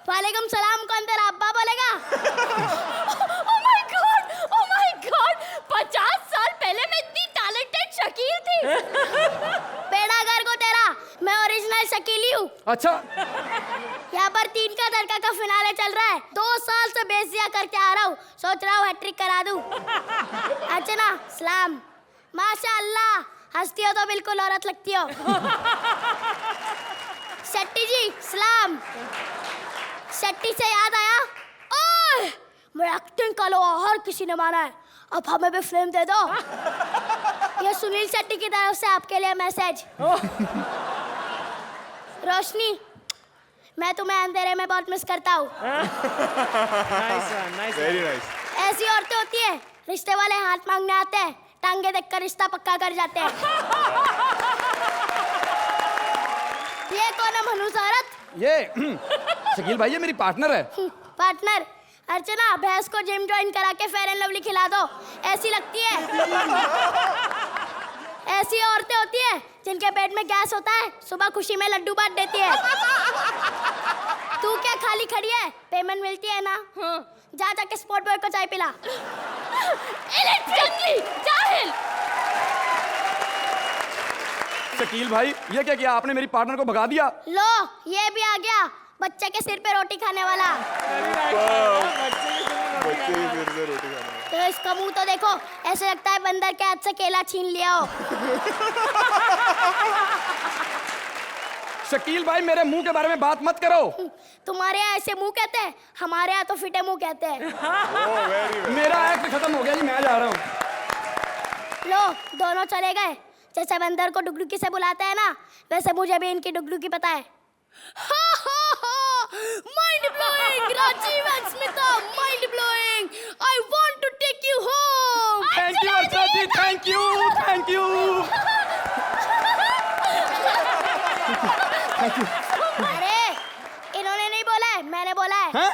[SPEAKER 7] वालेकुम सलाम. कौन तेरा अब्बा बोलेगा? Oh my God, oh my God. 50 साल पहले मैं इतनी टैलेंटेड शकील थी. बेड़ा गर्क हो तेरा, मैं ओरिजिनल शकीली हूँ.
[SPEAKER 3] अच्छा.
[SPEAKER 7] यहाँ पर 3 का तड़का का
[SPEAKER 12] का फिनाले चल रहा है, 2 साल से बेसिया करके आ रहा हूँ, सोच रहा हूँ हैट्रिक करा दूं। अर्चना सलाम, माशाअल्लाह, हंसती हो तो बिल्कुल औरत लगती हो। शेट्टी जी सलाम। शेट्टी से याद आया, ओए मेरा एक्टिंग का लो हर किसी ने माना है, अब हमें भी फिल्म दे दो। ये सुनील शेट्टी की तरफ से आपके लिए मैसेज। रोशनी, मैं तुम्हें अंधेरे में बहुत मिस करता हूँ।
[SPEAKER 4] Very nice.
[SPEAKER 12] ऐसी औरतें होती है, रिश्ते वाले हाथ मांगने आते हैं, टांगे देखकर रिश्ता पक्का कर जाते हैं। ये कौन है मनूस औरत?
[SPEAKER 13] ये शकील भाई, ये मेरी पार्टनर है।
[SPEAKER 12] पार्टनर? अर्चना, भैंस को जिम ज्वाइन करा के फेयर एंड लवली खिला दो, ऐसी लगती है। ऐसी औरतें होती है जिनके पेट में गैस होता है, सुबह खुशी में लड्डू बांट देती है। तू क्या खाली खड़ी है, पेमेंट मिलती है ना? जा जाके स्पॉट बॉय को चाय पिला। जाहिल।
[SPEAKER 13] शकील भाई, ये क्या किया आपने, मेरी पार्टनर को भगा दिया।
[SPEAKER 12] लो, ये भी आ गया, बच्चे के सिर पे रोटी खाने वाला।
[SPEAKER 4] बच्चे भी फिर से रोटी खाना।
[SPEAKER 12] तो इसका मुंह तो देखो, ऐसे लगता है बंदर के हाथ से केला छीन लिया हो।
[SPEAKER 13] शकील भाई, मेरे मुंह के बारे में बात मत करो।
[SPEAKER 12] तुम्हारे यहाँ ऐसे मुंह कहते हैं, हमारे यहाँ तो फिटे मुंह कहते हैं।
[SPEAKER 13] मेरा एक्ट खत्म हो गया जी, मैं जा रहा हूँ।
[SPEAKER 12] लो, दोनों चले गए। जैसे बंदर को डुगडुगी से बुलाते हैं ना, वैसे मुझे भी इनकी डुगडुगी पता है। Mind blowing, Rajiv and Smita, mind blowing. I want to take you home.
[SPEAKER 13] Thank you, Archana ji, thank you, thank you.
[SPEAKER 12] अरे, इन्होंने नहीं बोला है, मैंने बोला है।
[SPEAKER 13] हैं?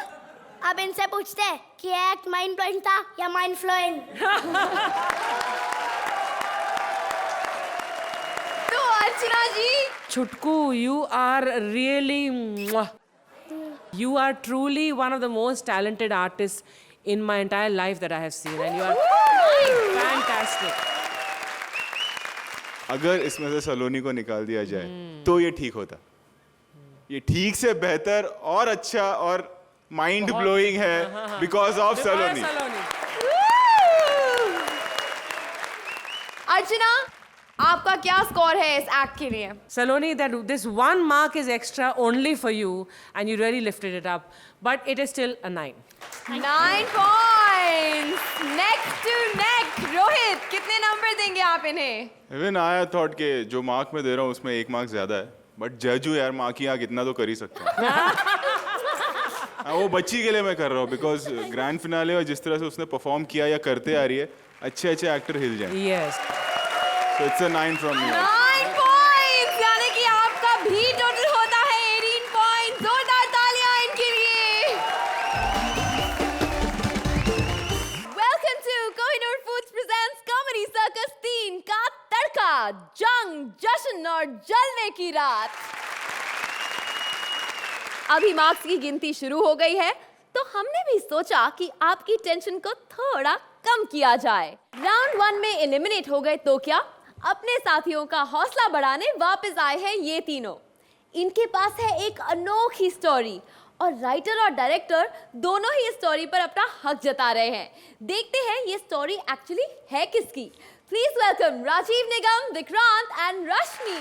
[SPEAKER 12] अब इनसे पूछते हैं कि एक्ट माइंड ब्लोइंग था या माइंड फ्लोइंग।
[SPEAKER 1] तो अर्चना जी,
[SPEAKER 5] Chutku, you are really, you are truly one of the most talented artists in my entire life that I have seen, and you are fantastic.
[SPEAKER 4] अगर इसमें से सलोनी को निकाल दिया जाए तो ये ठीक होता। ये ठीक से बेहतर और अच्छा और माइंड ब्लोइंग है बिकॉज ऑफ सलोनी।
[SPEAKER 1] अर्चना, आपका क्या स्कोर है इस एक्ट के लिए?
[SPEAKER 5] Saloni, that this 1 mark is extra only for you, and you really lifted it up, but it is still a 9.
[SPEAKER 1] 9 points. Next to next. Rohit, कितने नंबर देंगे आप इन्हें?
[SPEAKER 4] इवन आई थॉट के जो मार्क मैं दे रहा हूँ उसमें 1 मार्क ज्यादा है, बट जज हूँ यार, मार्क यहाँ कितना तो कर ही सकता हूँ। वो बच्ची के लिए मैं कर रहा हूँ बिकॉज ग्रैंड फिनाले और जिस तरह से उसने परफॉर्म किया या करते आ रही है, अच्छे अच्छे एक्टर हिल जाए।
[SPEAKER 5] Yes.
[SPEAKER 4] So it's a 9 from me.
[SPEAKER 1] 9 points, यानी कि आपका भी टोटल होता है 18 points. जोरदार तालियां इनके लिए. Welcome to Kohinoor Foods presents Comedy Circus 3 का तड़का, जंग, जश्न और जलने की रात. अभी मार्क्स की गिनती शुरू हो गई है, तो हमने भी सोचा कि आपकी टेंशन को थोड़ा कम किया जाए. राउंड 1 में एलिमिनेट हो गए तो क्या, अपने साथियों का हौसला बढ़ाने वापस आए हैं ये तीनों. इनके पास है एक अनोखी स्टोरी और राइटर और डायरेक्टर दोनों ही स्टोरी पर अपना हक जता रहे हैं. देखते हैं ये स्टोरी एक्चुअली है किसकी. Please welcome Rajeev Nigam, Vikrant and Rashmi.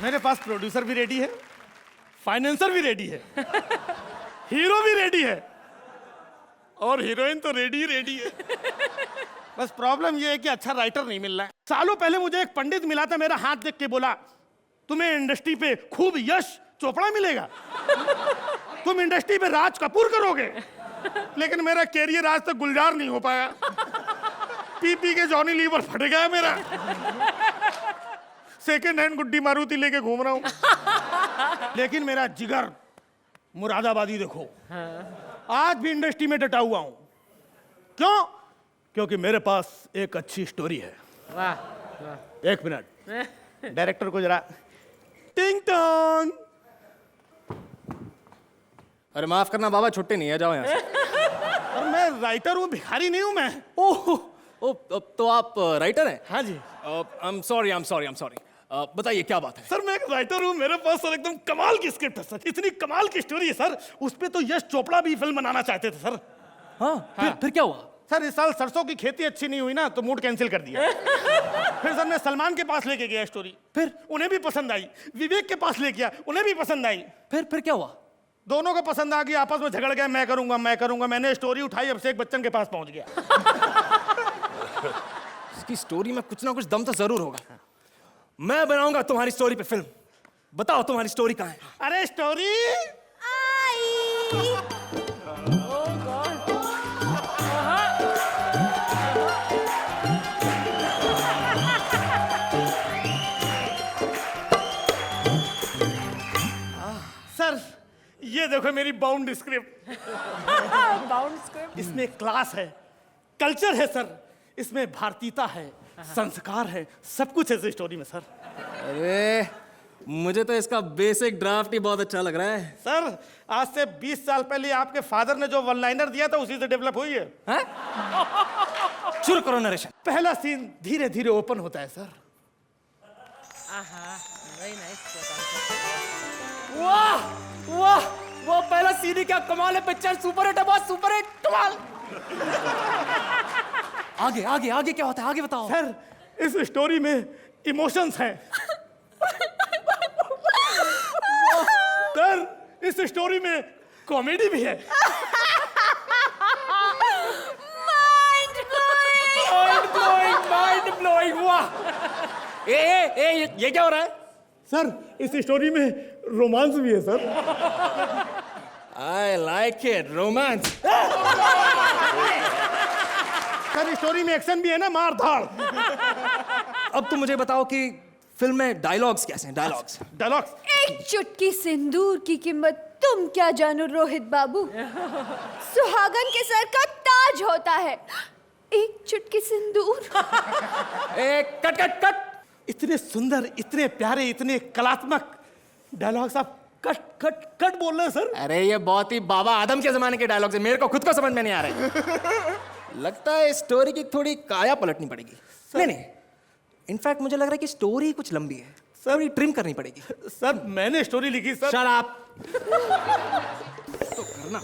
[SPEAKER 8] मेरे पास प्रोड्यूसर भी रेडी है, फाइनेंसर भी रेडी है, हीरो भी रेडी है और हीरोइन तो रेडी है. बस प्रॉब्लम ये है कि अच्छा राइटर नहीं मिल रहा है. सालों पहले मुझे एक पंडित मिला था, मेरा हाथ देख के बोला तुम्हें इंडस्ट्री पे खूब यश चोपड़ा मिलेगा, तुम इंडस्ट्री पे राज कपूर करोगे. लेकिन मेरा कैरियर आज तक गुलजार नहीं हो पाया. पी के जॉनी लीवर फट गया मेरा. सेकेंड हैंड गुड्डी मारुति लेके घूम रहा हूं. लेकिन मेरा जिगर मुरादाबादी देखो, आज भी इंडस्ट्री में डटा हुआ हूं. क्यों? क्योंकि मेरे पास एक अच्छी स्टोरी है.
[SPEAKER 5] वाह.
[SPEAKER 8] 1 मिनट, डायरेक्टर को जरा टिंग टोंग.
[SPEAKER 13] अरे माफ करना बाबा, छुट्टी नहीं है, जाओ यहाँ से.
[SPEAKER 8] और मैं राइटर हूं, भिखारी नहीं हूं मैं. ओह,
[SPEAKER 13] ओ तो आप राइटर हैं?
[SPEAKER 8] हाँ जी।
[SPEAKER 13] आई एम सॉरी बताइए क्या बात है?
[SPEAKER 8] सर मैं एक राइटर हूँ, मेरे पास सर एकदम कमाल की स्क्रिप्ट है सर, इतनी कमाल की स्टोरी है सर, उस पे तो यश चोपड़ा भी फिल्म बनाना चाहते थे सर।
[SPEAKER 13] हाँ, फिर क्या हुआ?
[SPEAKER 8] सर इस साल सरसों की खेती अच्छी नहीं हुई ना, तो मूड कैंसिल कर दिया। फिर सर मैं सलमान के पास लेके गया स्टोरी, फिर उन्हें भी पसंद आई। विवेक के पास ले गया, उन्हें भी पसंद आई।
[SPEAKER 13] फिर क्या हुआ?
[SPEAKER 8] दोनों को पसंद आ गई, आपस में झगड़ गए, मैं करूंगा। मैंने स्टोरी उठाई, अभिषेक बच्चन के पास पहुंच गया।
[SPEAKER 13] इसकी स्टोरी में कुछ ना कुछ दम तो जरूर होगा। मैं बनाऊंगा तुम्हारी स्टोरी पे फिल्म। बताओ तुम्हारी स्टोरी कहाँ है?
[SPEAKER 8] अरे स्टोरी सर, ये देखो मेरी बाउंड स्क्रिप्ट।
[SPEAKER 2] Bound script.
[SPEAKER 8] इसमें क्लास है, कल्चर है सर, इसमें भारतीयता है, संस्कार है, सब कुछ है इस स्टोरी में सर।
[SPEAKER 13] अरे मुझे तो इसका बेसिक ड्राफ्ट ही बहुत अच्छा लग रहा है।
[SPEAKER 8] सर आज से 20 साल पहले आपके फादर ने जो वन लाइनर दिया था उसी से डेवलप हुई है।
[SPEAKER 13] शुरू करो नरेशन।
[SPEAKER 8] पहला सीन धीरे धीरे ओपन होता है सर।
[SPEAKER 13] वाह वाह, वो पहला सीन ही क्या कमाल है। पिक्चर सुपर हिट है, बहुत सुपर हिट, कमाल। आगे आगे आगे क्या होता है, आगे बताओ।
[SPEAKER 8] सर इस स्टोरी में इमोशंस हैं। सर इस स्टोरी में कॉमेडी भी है।
[SPEAKER 13] माइंड ब्लोइंग, वाह। ये क्या हो रहा है?
[SPEAKER 8] सर इस स्टोरी में रोमांस भी है sir.
[SPEAKER 13] I like it, romance.
[SPEAKER 8] Sir story में एक्शन भी है ना, मार धाड़।
[SPEAKER 13] अब तुम मुझे बताओ कि फिल्म में डायलॉग्स कैसे हैं?
[SPEAKER 8] डायलॉग्स
[SPEAKER 1] एक चुटकी सिंदूर की कीमत तुम क्या जानो रोहित बाबू, सुहागन के सर का ताज होता है एक चुटकी सिंदूर।
[SPEAKER 13] Cut cut cut.
[SPEAKER 8] इतने सुंदर, इतने प्यारे, इतने कलात्मक डायलॉग्स आप कट कट कट बोल रहे हैं सर।
[SPEAKER 13] अरे ये बहुत ही बाबा आदम के जमाने के डायलॉग्स है, मेरे को खुद को समझ में नहीं आ रहे। लगता है स्टोरी की थोड़ी काया पलटनी पड़ेगी। नहीं, इनफैक्ट मुझे लग रहा है कि स्टोरी कुछ लंबी है, थोड़ी ट्रिम करनी पड़ेगी।
[SPEAKER 8] सर मैंने स्टोरी लिखी सर।
[SPEAKER 13] Shut up. तो करना।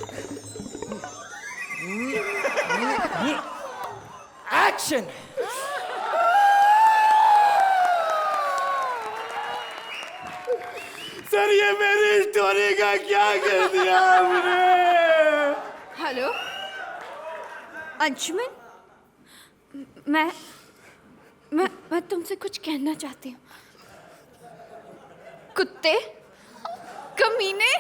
[SPEAKER 13] एक्शन।
[SPEAKER 8] सर ये मेरी स्टोरी का क्या कर दिया आपने?
[SPEAKER 1] हेलो अंशुमन, मैं तुमसे कुछ कहना चाहती हूँ। कुत्ते, कमीने,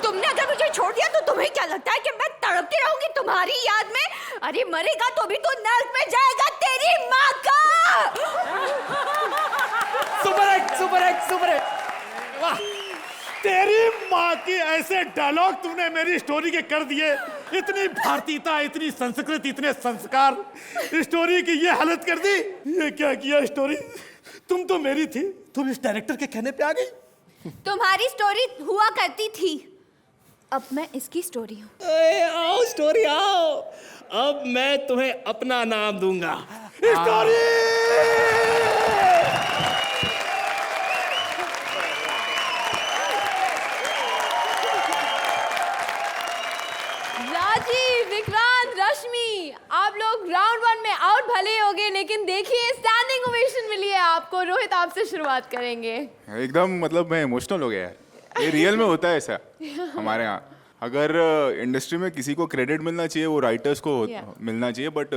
[SPEAKER 1] तुमने अगर मुझे छोड़ दिया तो तुम्हें क्या लगता है कि मैं तड़पती रहूंगी तुम्हारी याद में? अरे मरेगा तो भी तो नर्क में जाएगा तेरी माँ का।
[SPEAKER 13] Super hit. वाह,
[SPEAKER 8] तेरी माँ की ऐसे डायलॉग तुमने मेरी स्टोरी के कर दिए। इतनी भारतीयता, इतनी संस्कृति, इतने संस्कार, स्टोरी की ये हालत कर दी। ये क्या किया स्टोरी? तुम तो मेरी थी, तुम इस डायरेक्टर के कहने पे आ गई।
[SPEAKER 1] तुम्हारी स्टोरी हुआ करती थी, अब मैं इसकी स्टोरी हूँ।
[SPEAKER 13] आओ स्टोरी आओ, अब मैं तुम्हें अपना नाम दूंगा।
[SPEAKER 8] स्टोरी
[SPEAKER 1] राजीव, विक्रांत, रश्मि, आप लोग राउंड 1 में आउट भले हो गए, लेकिन देखिए स्टैंडिंग ओवेशन मिली है आपको। रोहित आपसे शुरुआत करेंगे।
[SPEAKER 4] एकदम मतलब मैं इमोशनल हो गया है। ये रियल में होता है ऐसा हमारे यहाँ। अगर इंडस्ट्री में किसी को क्रेडिट मिलना चाहिए वो राइटर्स को मिलना चाहिए, बट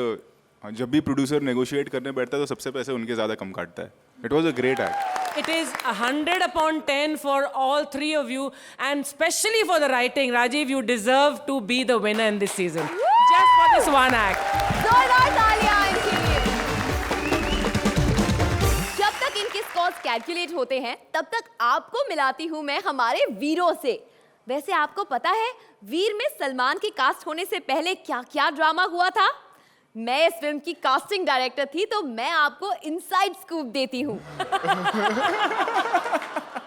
[SPEAKER 4] जब भी प्रोड्यूसर नेगोशिएट करने बैठता है तो सबसे पैसे उनके ज़्यादा कम काटता है। It was a great act.
[SPEAKER 5] It is 100/10 for all three of you, and especially for the writing. Rajiv, you deserve to be the winner in this season. Just for this one act.
[SPEAKER 1] जोरदार तालियां इनके लिए। जब तक इनके स्कोर्स कैलकुलेट होते हैं तब तक आपको मिलाती हूँ मैं हमारे वीरों से। वैसे आपको पता है वीर में सलमान के कास्ट होने से पहले क्या क्या ड्रामा हुआ था? मैं इस फिल्म की कास्टिंग डायरेक्टर थी, तो मैं आपको इनसाइड स्कूप देती हूँ।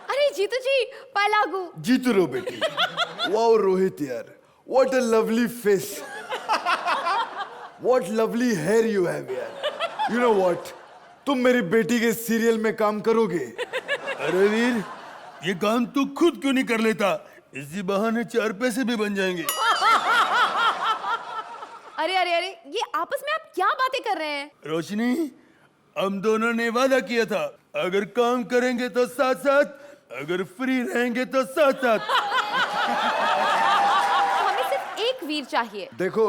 [SPEAKER 1] अरे जीतू जी, पलागू।
[SPEAKER 6] जीतू रो बेटी। वाओ रोहित यार, what a lovely face. What lovely hair you have यार. You know what? तुम मेरी बेटी के सीरियल में काम करोगे.
[SPEAKER 14] अरे वीर, ये काम तू खुद क्यों नहीं कर लेता? इसी बहाने 4 पैसे भी बन जाएंगे.
[SPEAKER 1] अरे अरे अरे, ये आपस में आप क्या बातें कर रहे हैं?
[SPEAKER 14] रोशनी, हम दोनों ने वादा किया था, अगर काम करेंगे तो साथ साथ, अगर फ्री रहेंगे तो साथ साथ.
[SPEAKER 1] हमें सिर्फ एक वीर चाहिए.
[SPEAKER 6] देखो,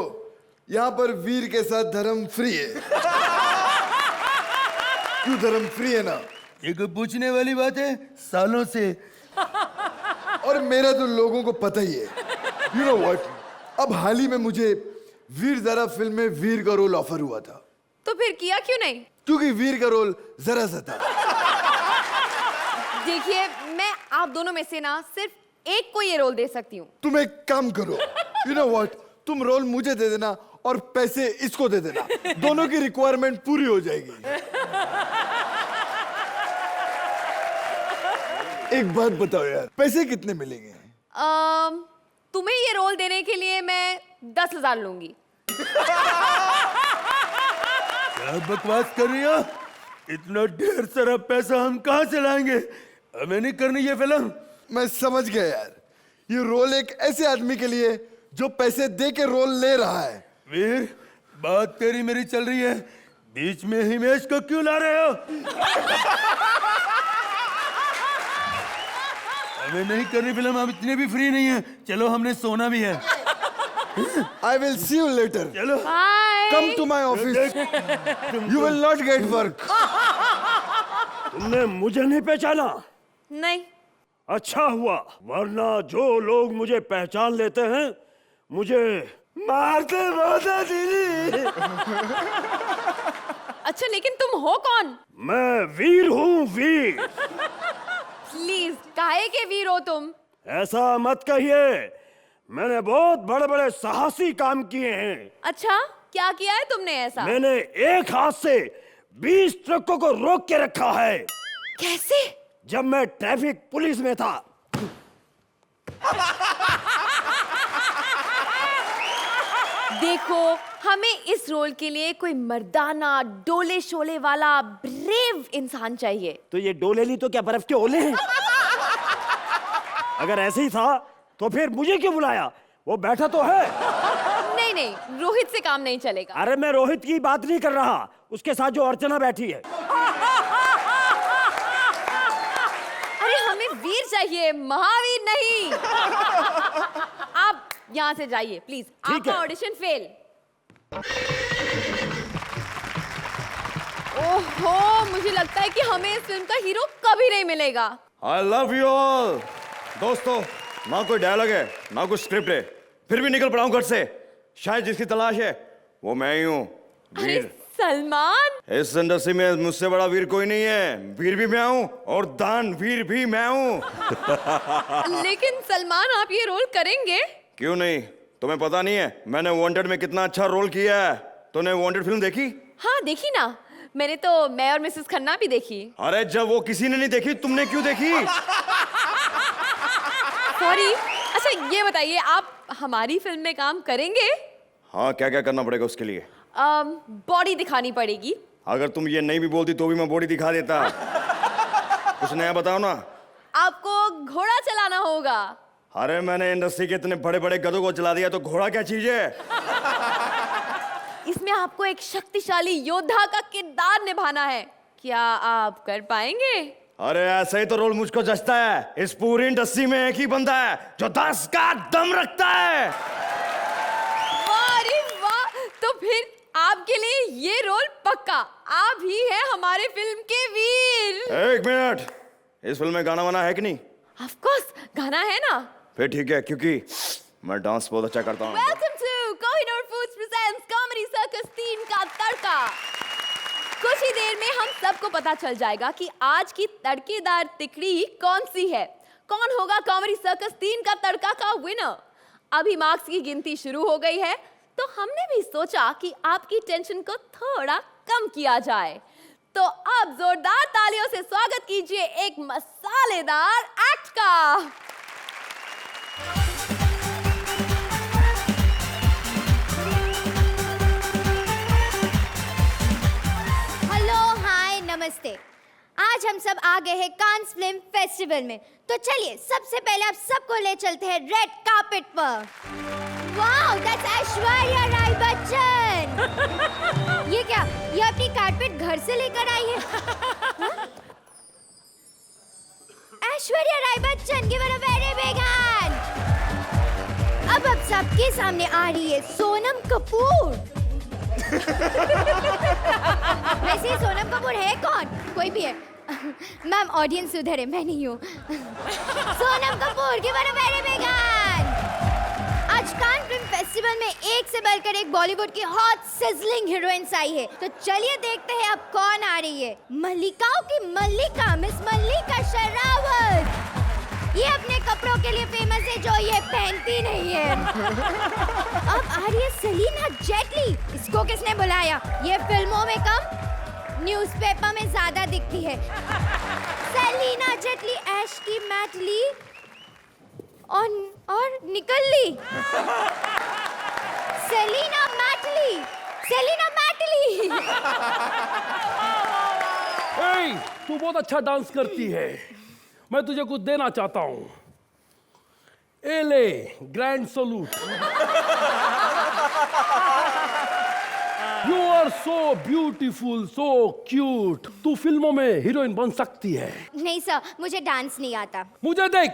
[SPEAKER 6] यहाँ पर वीर के साथ धर्म फ्री है. क्यों धर्म फ्री है ना?
[SPEAKER 14] ये कोई पूछने वाली बात है? सालों से.
[SPEAKER 6] और मेरा तो लोगों को पता ही है. You know what? अब हाल ही में मुझे वीर ज़रा फिल्म में वीर का रोल ऑफर हुआ था.
[SPEAKER 1] तो फिर किया क्यों नहीं?
[SPEAKER 6] क्योंकि वीर का रोल जरा सा था.
[SPEAKER 1] देखिए, मैं आप दोनों में से ना सिर्फ एक को ये रोल दे सकती हूँ.
[SPEAKER 6] तुम एक काम करो. You know what? तुम रोल मुझे दे देना और पैसे इसको दे देना. दोनों की रिक्वायरमेंट पूरी हो जाएगी. एक बात बताओ यार, पैसे कितने मिलेंगे?
[SPEAKER 1] तुम्हें ये रोल देने के लिए मैं 10,000 लूंगी.
[SPEAKER 14] क्या बकवास कर रही हो? इतना ढेर सारा पैसा हम कहाँ से लाएंगे? हमें नहीं करनी ये फिल्म.
[SPEAKER 6] मैं समझ गया यार. ये रोल एक ऐसे आदमी के लिए जो पैसे दे के रोल ले रहा है.
[SPEAKER 14] वीर, बात तेरी मेरी चल रही है, बीच में हिमेश को क्यों ला रहे हो? हमें नहीं करनी फिल्म, हम इतने भी फ्री नहीं है. चलो, हमने सोना भी है.
[SPEAKER 6] I will see you later.
[SPEAKER 14] चलो.
[SPEAKER 1] Bye.
[SPEAKER 6] Come to my office. You will not get work.
[SPEAKER 8] तुमने मुझे नहीं पहचाना?
[SPEAKER 1] नहीं.
[SPEAKER 8] अच्छा हुआ, वरना जो लोग मुझे पहचान लेते हैं मुझे मारते मारते दीदी.
[SPEAKER 1] अच्छा, लेकिन तुम हो कौन?
[SPEAKER 8] मैं वीर हूँ, वीर.
[SPEAKER 1] प्लीज, काहे के वीर हो तुम?
[SPEAKER 8] ऐसा मत कहिए, मैंने बहुत बड़े बड़े साहसी काम किए हैं.
[SPEAKER 1] अच्छा, क्या किया है तुमने ऐसा?
[SPEAKER 8] मैंने एक हाथ से 20 ट्रकों को रोक के रखा है.
[SPEAKER 1] कैसे?
[SPEAKER 8] जब मैं ट्रैफिक पुलिस में था.
[SPEAKER 1] देखो, हमें इस रोल के लिए कोई मर्दाना, डोले शोले वाला ब्रेव इंसान चाहिए.
[SPEAKER 8] तो ये डोले नहीं तो क्या बर्फ के ओले हैं? अगर ऐसे ही था तो फिर मुझे क्यों बुलाया? वो बैठा तो है.
[SPEAKER 1] नहीं नहीं, रोहित से काम नहीं चलेगा.
[SPEAKER 8] अरे मैं रोहित की बात नहीं कर रहा, उसके साथ जो अर्चना बैठी है.
[SPEAKER 1] अरे हमें वीर चाहिए, महावीर नहीं. आप यहाँ से जाइए प्लीज. आपका ऑडिशन फेल. ओहो, मुझे लगता है कि हमें इस फिल्म का हीरो कभी नहीं मिलेगा.
[SPEAKER 15] I love you all. दोस्तों, ना कोई डायलॉग है, ना कोई स्क्रिप्ट है, फिर भी निकल पड़ा हूं घर से. शायद जिसकी तलाश है वो मैं ही हूँ, वीर.
[SPEAKER 1] सलमान,
[SPEAKER 15] इस इंडस्ट्री में मुझसे बड़ा वीर कोई नहीं है. वीर भी मैं हूँ और दान वीर भी मैं हूँ.
[SPEAKER 1] लेकिन सलमान, आप ये रोल करेंगे?
[SPEAKER 15] क्यों नहीं? तुम्हें पता नहीं है मैंने वांटेड में कितना अच्छा रोल किया है? तूने वांटेड फिल्म देखी?
[SPEAKER 1] हाँ, देखी ना. मैंने तो मैं और मिसेस खन्ना भी देखी.
[SPEAKER 15] अरे जब वो किसी ने नहीं देखी, तुमने क्यों देखी?
[SPEAKER 1] सॉरी. अच्छा, ये बताइए, आप हमारी फिल्म में काम करेंगे?
[SPEAKER 15] हाँ, क्या क्या करना पड़ेगा उसके लिए?
[SPEAKER 1] बॉडी दिखानी पड़ेगी.
[SPEAKER 15] अगर तुम ये नहीं भी बोलती तो भी मैं बॉडी दिखा देता. कुछ नया बताओ ना.
[SPEAKER 1] आपको घोड़ा चलाना होगा.
[SPEAKER 15] अरे मैंने इंडस्ट्री के इतने बड़े बड़े गधों को चला दिया, तो घोड़ा क्या चीज है?
[SPEAKER 1] इसमें आपको एक शक्तिशाली योद्धा का किरदार निभाना है. क्या आप कर पाएंगे?
[SPEAKER 15] अरे ऐसा ही तो रोल मुझको जचता है. इस पूरी इंडस्ट्री में एक ही बंदा है जो 10 का दम रखता है.
[SPEAKER 1] वाह रे वाह. तो फिर आपके लिए ये रोल पक्का. आप ही हैं हमारे फिल्म के वीर.
[SPEAKER 15] एक मिनट, इस फिल्म में गाना वाना है कि नहीं?
[SPEAKER 1] ऑफ कोर्स, गाना है ना.
[SPEAKER 15] फिर ठीक है, क्योंकि मैं डांस बहुत अच्छा करता हूँ.
[SPEAKER 1] Welcome to Kohinoor foods presents comedy circus 3 का तड़का. कुछ ही देर में हम सबको पता चल जाएगा कि आज की तड़केदार तिकड़ी कौन सी है. कौन होगा कॉमेडी सर्कस 3 का तड़का का विनर. अभी मार्क्स की गिनती शुरू हो गई है, तो हमने भी सोचा कि आपकी टेंशन को थोड़ा कम किया जाए. तो अब जोरदार तालियों से स्वागत कीजिए एक मसालेदार एक्ट का.
[SPEAKER 12] आज हम सब आ गए हैं कांस फिल्म फेस्टिवल में, तो चलिए सबसे पहले आप सबको ले चलते हैं रेड कार्पेट पर। Wow, that's Aishwarya Rai Bachchan. ये क्या, ये अपनी कारपेट घर से लेकर आई है? हाँ? Aishwarya Rai Bachchan, give her a very big hand. अब सबके सामने आ रही है सोनम कपूर। वैसे सोनम कपूर है कौन? कोई भी है। मैम ऑडियंस उधर है, मैं नहीं हूँ। Sonam Kapoor, give her a very big hand. आज कान फिल्म फेस्टिवल में एक से बढ़कर एक बॉलीवुड की हॉट सिजलिंग हीरोइंस आई है, तो चलिए देखते हैं अब कौन आ रही है। मल्लिकाओं की मल्लिका, मिस मल्लिका शेरावत। ये अपने कपड़ों के लिए फेमस है जो ये पहनती नहीं है। अब आ रही है सेलिना जेटली। इसको किसने बुलाया? ये फिल्मों में कम, न्यूज़पेपर में ज्यादा दिखती है। सेलिना जेटली ऐश की मैट ली और निकल ली। Selina मैटली, Selina मैटली।
[SPEAKER 16] तू बहुत अच्छा डांस करती है, मैं तुझे कुछ देना चाहता हूँ। ए ले, grand salute. You are so beautiful, so cute. तू फिल्मों में हीरोइन बन सकती है।
[SPEAKER 12] नहीं सर, मुझे डांस नहीं आता।
[SPEAKER 16] मुझे देख,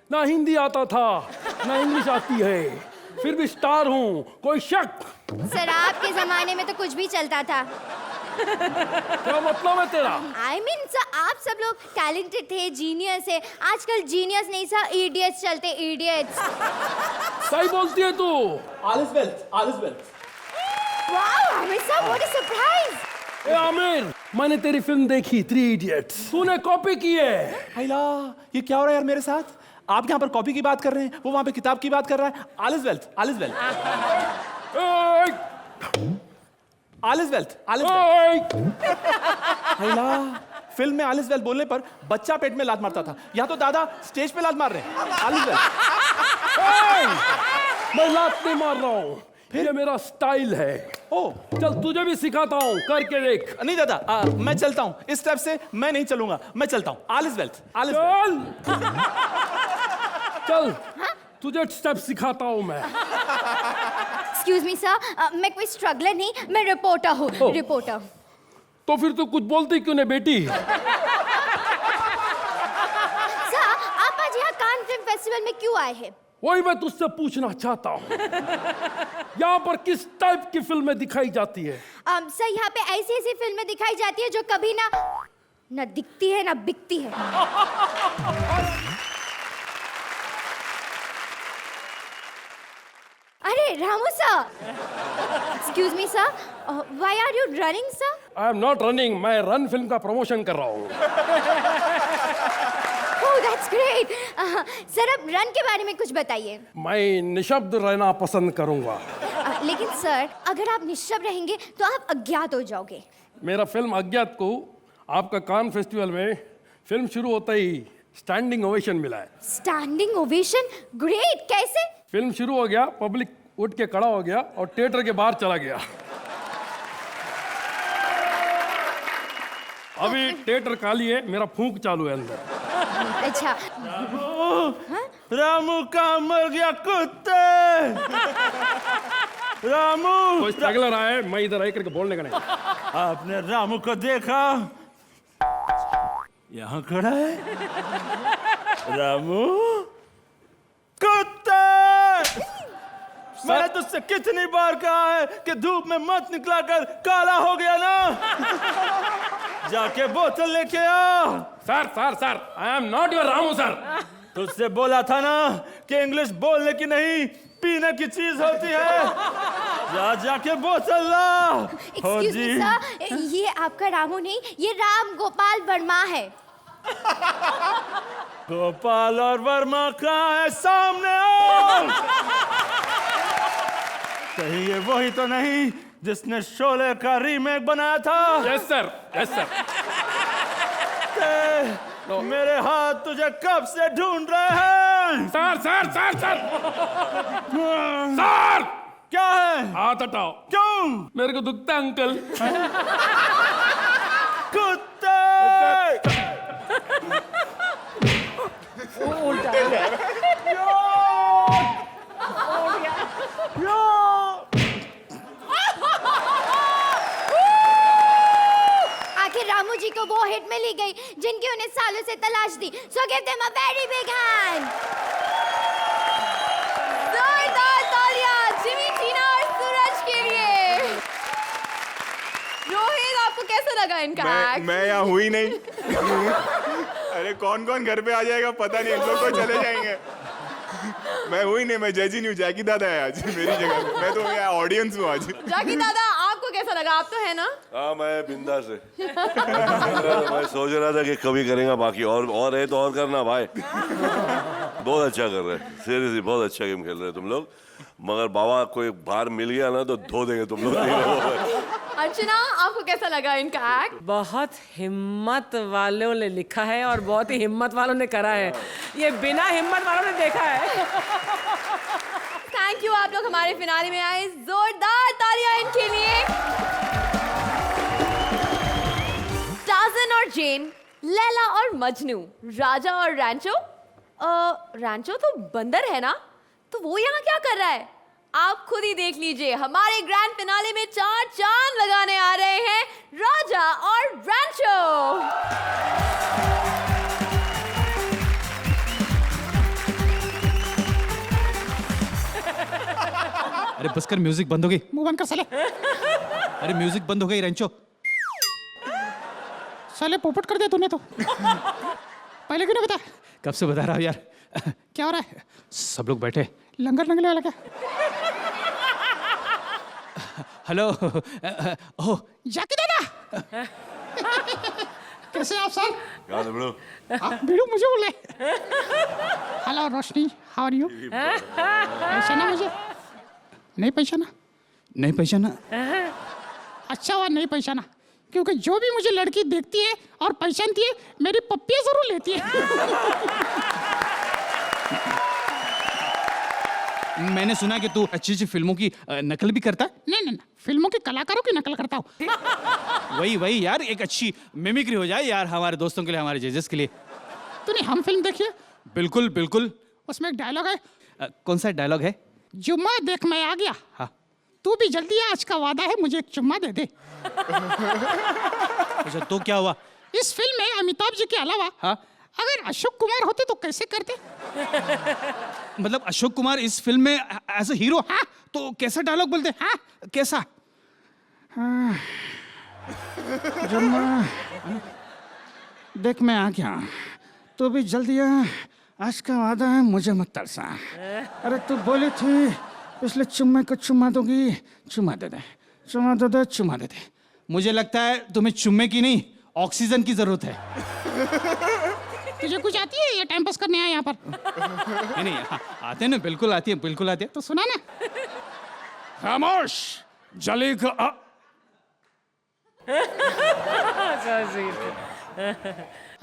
[SPEAKER 16] ना हिंदी आता था ना इंग्लिश आती है, फिर भी स्टार हूँ, कोई शक?
[SPEAKER 12] सर आपके जमाने में तो कुछ भी चलता था।
[SPEAKER 16] क्या मतलब है तेरा?
[SPEAKER 12] I mean, सर आप सब लोग टैलेंटेड थे, जीनियस है। आजकल जीनियस नहीं सर, इडियट्स चलते, इडियट्स।
[SPEAKER 16] सही बोलती है तू।
[SPEAKER 13] All is well, all is well.
[SPEAKER 12] Wow, Aamir sir, what a surprise!
[SPEAKER 16] ए आमिर, मैंने तेरी फिल्म देखी, 3 इडियट्स। तूने कॉपी की है।
[SPEAKER 13] हाइला, ये क्या हो रहा है यार मेरे साथ? आप यहाँ पर कॉपी की बात कर रहे हैं, वो वहाँ पे किताब की बात कर रहा है। All is well, all is well. All is well, all is well. हाइला, film में all is well बोलने पर बच्चा पेट में लात मारता था, यहाँ तो दादा स्टेज पे लात मार रहे हैं। All is well.
[SPEAKER 16] मैं लात नहीं मार रहा हूँ, ये मेरा स्टाइल है।
[SPEAKER 3] ओ,
[SPEAKER 16] चल तुझे भी सिखाता हूँ, करके देख।
[SPEAKER 3] नहीं दादा, मैं चलता हूँ। इस स्टेप से मैं नहीं चलूंगा, मैं चलता हूँ। All is well, all is well.
[SPEAKER 16] चल, तुझे स्टेप सिखाता हूँ मैं।
[SPEAKER 12] Excuse me सर, मैं कोई स्ट्रगलर नहीं, मैं रिपोर्टर हूँ, रिपोर्टर।
[SPEAKER 16] तो फिर तू कुछ बोलती क्यों नहीं बेटी?
[SPEAKER 12] सर आप आज यहाँ कान फिल्म फेस्टिवल में क्यों आए हैं?
[SPEAKER 16] वही मैं तुझसे पूछना चाहता हूँ। यहाँ पर किस टाइप की फिल्में दिखाई जाती है?
[SPEAKER 12] सर यहाँ पे ऐसी ऐसी फिल्में दिखाई जाती है जो कभी ना दिखती है ना बिकती है। अरे Ramu sir, excuse me sir, why are you running sir?
[SPEAKER 16] I am not running, मैं रन फिल्म का प्रमोशन कर रहा हूँ।
[SPEAKER 12] Oh that's great. सर अब रन के बारे में कुछ बताइए।
[SPEAKER 16] मैं निशब्द रहना पसंद करूंगा।
[SPEAKER 12] लेकिन सर अगर आप निश्चल रहेंगे तो आप अज्ञात हो जाओगे।
[SPEAKER 16] मेरा फिल्म अज्ञात को आपका कान फेस्टिवल में फिल्म शुरू होते ही स्टैंडिंग ओवेशन मिला है।
[SPEAKER 12] Standing ovation? ग्रेट, कैसे?
[SPEAKER 16] फिल्म शुरू हो गया, पब्लिक उठ के खड़ा हो गया और थिएटर के बाहर चला गया। अभी थिएटर खाली है, मेरा फूंक चालू है अंदर।
[SPEAKER 12] अच्छा।
[SPEAKER 3] रामू का मर गया कुत्ते। रामू,
[SPEAKER 16] कोई स्ट्रगलर आए, मैं इधर आई करके बोलने का नहीं।
[SPEAKER 3] आपने रामू को देखा? यहाँ खड़ा है रामू। कुत्ते, मैंने तुझसे कितनी बार कहा है कि धूप में मत निकला कर, काला हो गया ना। जाके बोतल लेके आ।
[SPEAKER 16] Sir sir sir, I am not your Ramu sir.
[SPEAKER 3] तुझसे बोला था ना कि इंग्लिश बोलने की नहीं पीने की चीज होती है। जाके बोतल ला।
[SPEAKER 12] एक्सक्यूज मी सर, ये आपका रामू नहीं, ये राम गोपाल वर्मा है।
[SPEAKER 3] गोपाल और वर्मा कहाँ है? सामने आओ। कहीं ये वही तो नहीं जिसने शोले का रीमेक बनाया था?
[SPEAKER 16] Yes sir, yes sir.
[SPEAKER 3] मेरे हाथ तुझे कब से ढूंढ रहे हैं।
[SPEAKER 16] Sir sir sir sir sir,
[SPEAKER 3] क्या है?
[SPEAKER 16] हाथ हटाओ।
[SPEAKER 3] क्यों?
[SPEAKER 16] मेरे को दुखता है अंकल।
[SPEAKER 3] कुत्ते।
[SPEAKER 12] जिनकी उन्हें सालों से तलाश थी. So give them a very big hand.
[SPEAKER 1] जोरदार तालियां जिमी, टीना और सूरज के लिए. रोहित, आपको कैसा लगा इनका एक्ट?
[SPEAKER 4] मैं यहाँ हुई नहीं. अरे कौन कौन घर पे आ जाएगा पता नहीं, इन लोग तो चले जाएंगे. मैं हुई नहीं, मैं जज ही नहीं हूँ. जैकी दादा है आज मेरी जगह. मैं तो यहाँ ऑडियंस हूँ आज.
[SPEAKER 1] जाकी दादा, आपको कैसा लगा? आप तो है ना?
[SPEAKER 14] हाँ मैं बिंदास है. मैं सोच रहा था कि कभी करेंगे, बाकी और है तो और करना भाई. बहुत अच्छा कर रहे हैं, सीरियसली बहुत अच्छा गेम खेल रहे हैं तुम लोग. मगर बाबा कोई बाहर मिल गया ना तो धो देंगे तुम लोग.
[SPEAKER 1] अर्चना, आपको कैसा लगा इनका एक्ट?
[SPEAKER 5] बहुत हिम्मत वालों ने लिखा है और बहुत ही हिम्मत वालों ने करा है. ये बिना हिम्मत वालों ने देखा है.
[SPEAKER 1] थैंक यू, आप लोग हमारे फिनाले में आए. जोरदार तालियां इनके लिए. टार्ज़न और जेन, लैला और मजनू, राजा और रैंचो. रैंचो तो बंदर है ना, तो वो यहाँ क्या कर रहा है? आप खुद ही देख लीजिए. हमारे ग्रैंड फिनाले में 4 चांद लगाने आ रहे हैं राजा और रैंचो.
[SPEAKER 17] अरे बस कर, म्यूजिक बंद हो गई. मुंह बंद कर साले. अरे म्यूजिक बंद हो गई रेंचो. साले पोपट कर दिया तूने तो. पहले क्यों नहीं बता? कब से बता रहा हूँ यार. क्या हो रहा है? सब लोग बैठे, लंगर लगने वाला क्या? हेलो. ओह जाकी दादा, कैसे आप सर? बीड़ू मुझे बोले. Hello Roshni, how are you? पहचाना मुझे? नहीं पहचाना? नहीं पहचाना? अच्छा हुआ नहीं पहचाना, क्योंकि जो भी मुझे लड़की देखती है और पहचानती है, मेरी पप्पियाँ जरूर लेती है. मैंने सुना कि तू अच्छी अच्छी फिल्मों की नकल भी करता है. नहीं, फिल्मों के कलाकारों की नकल करता हूँ. वही यार, एक अच्छी मिमिक्री हो जाए यार हमारे दोस्तों के लिए, हमारे जजेस के लिए. तूने हम फिल्म देखी है? बिल्कुल. उसमें एक डायलॉग है. कौन सा डायलॉग है? जुम्मा देख मैं आ गया. हाँ, तू भी जल्दी आ, आज का वादा है, मुझे एक चुम्मा दे दे. अच्छा तो क्या हुआ? इस फिल्म में अमिताभ जी के अलावा हाँ, अगर अशोक कुमार होते तो कैसे करते? मतलब अशोक कुमार इस फिल्म में एज अ हीरो, हाँ, तो कैसा डायलॉग बोलते? हाँ, कैसा? हाँ, जुम्मा देख मैं आ गया, तो भी जल्दी आ, आज का वादा है, मुझे मत तरसा. अरे तू बोली थी इसलिए चुम्मे को चुम्मा दूंगी. चुम्मा दे दे. मुझे लगता है तुम्हें चुम्मे की नहीं, ऑक्सीजन की जरूरत है. तुझे कुछ आती है ये टाइम पास करने आया यहाँ पर? नहीं आते ना, बिल्कुल आती है. तो सुना ना. खामोश, जली का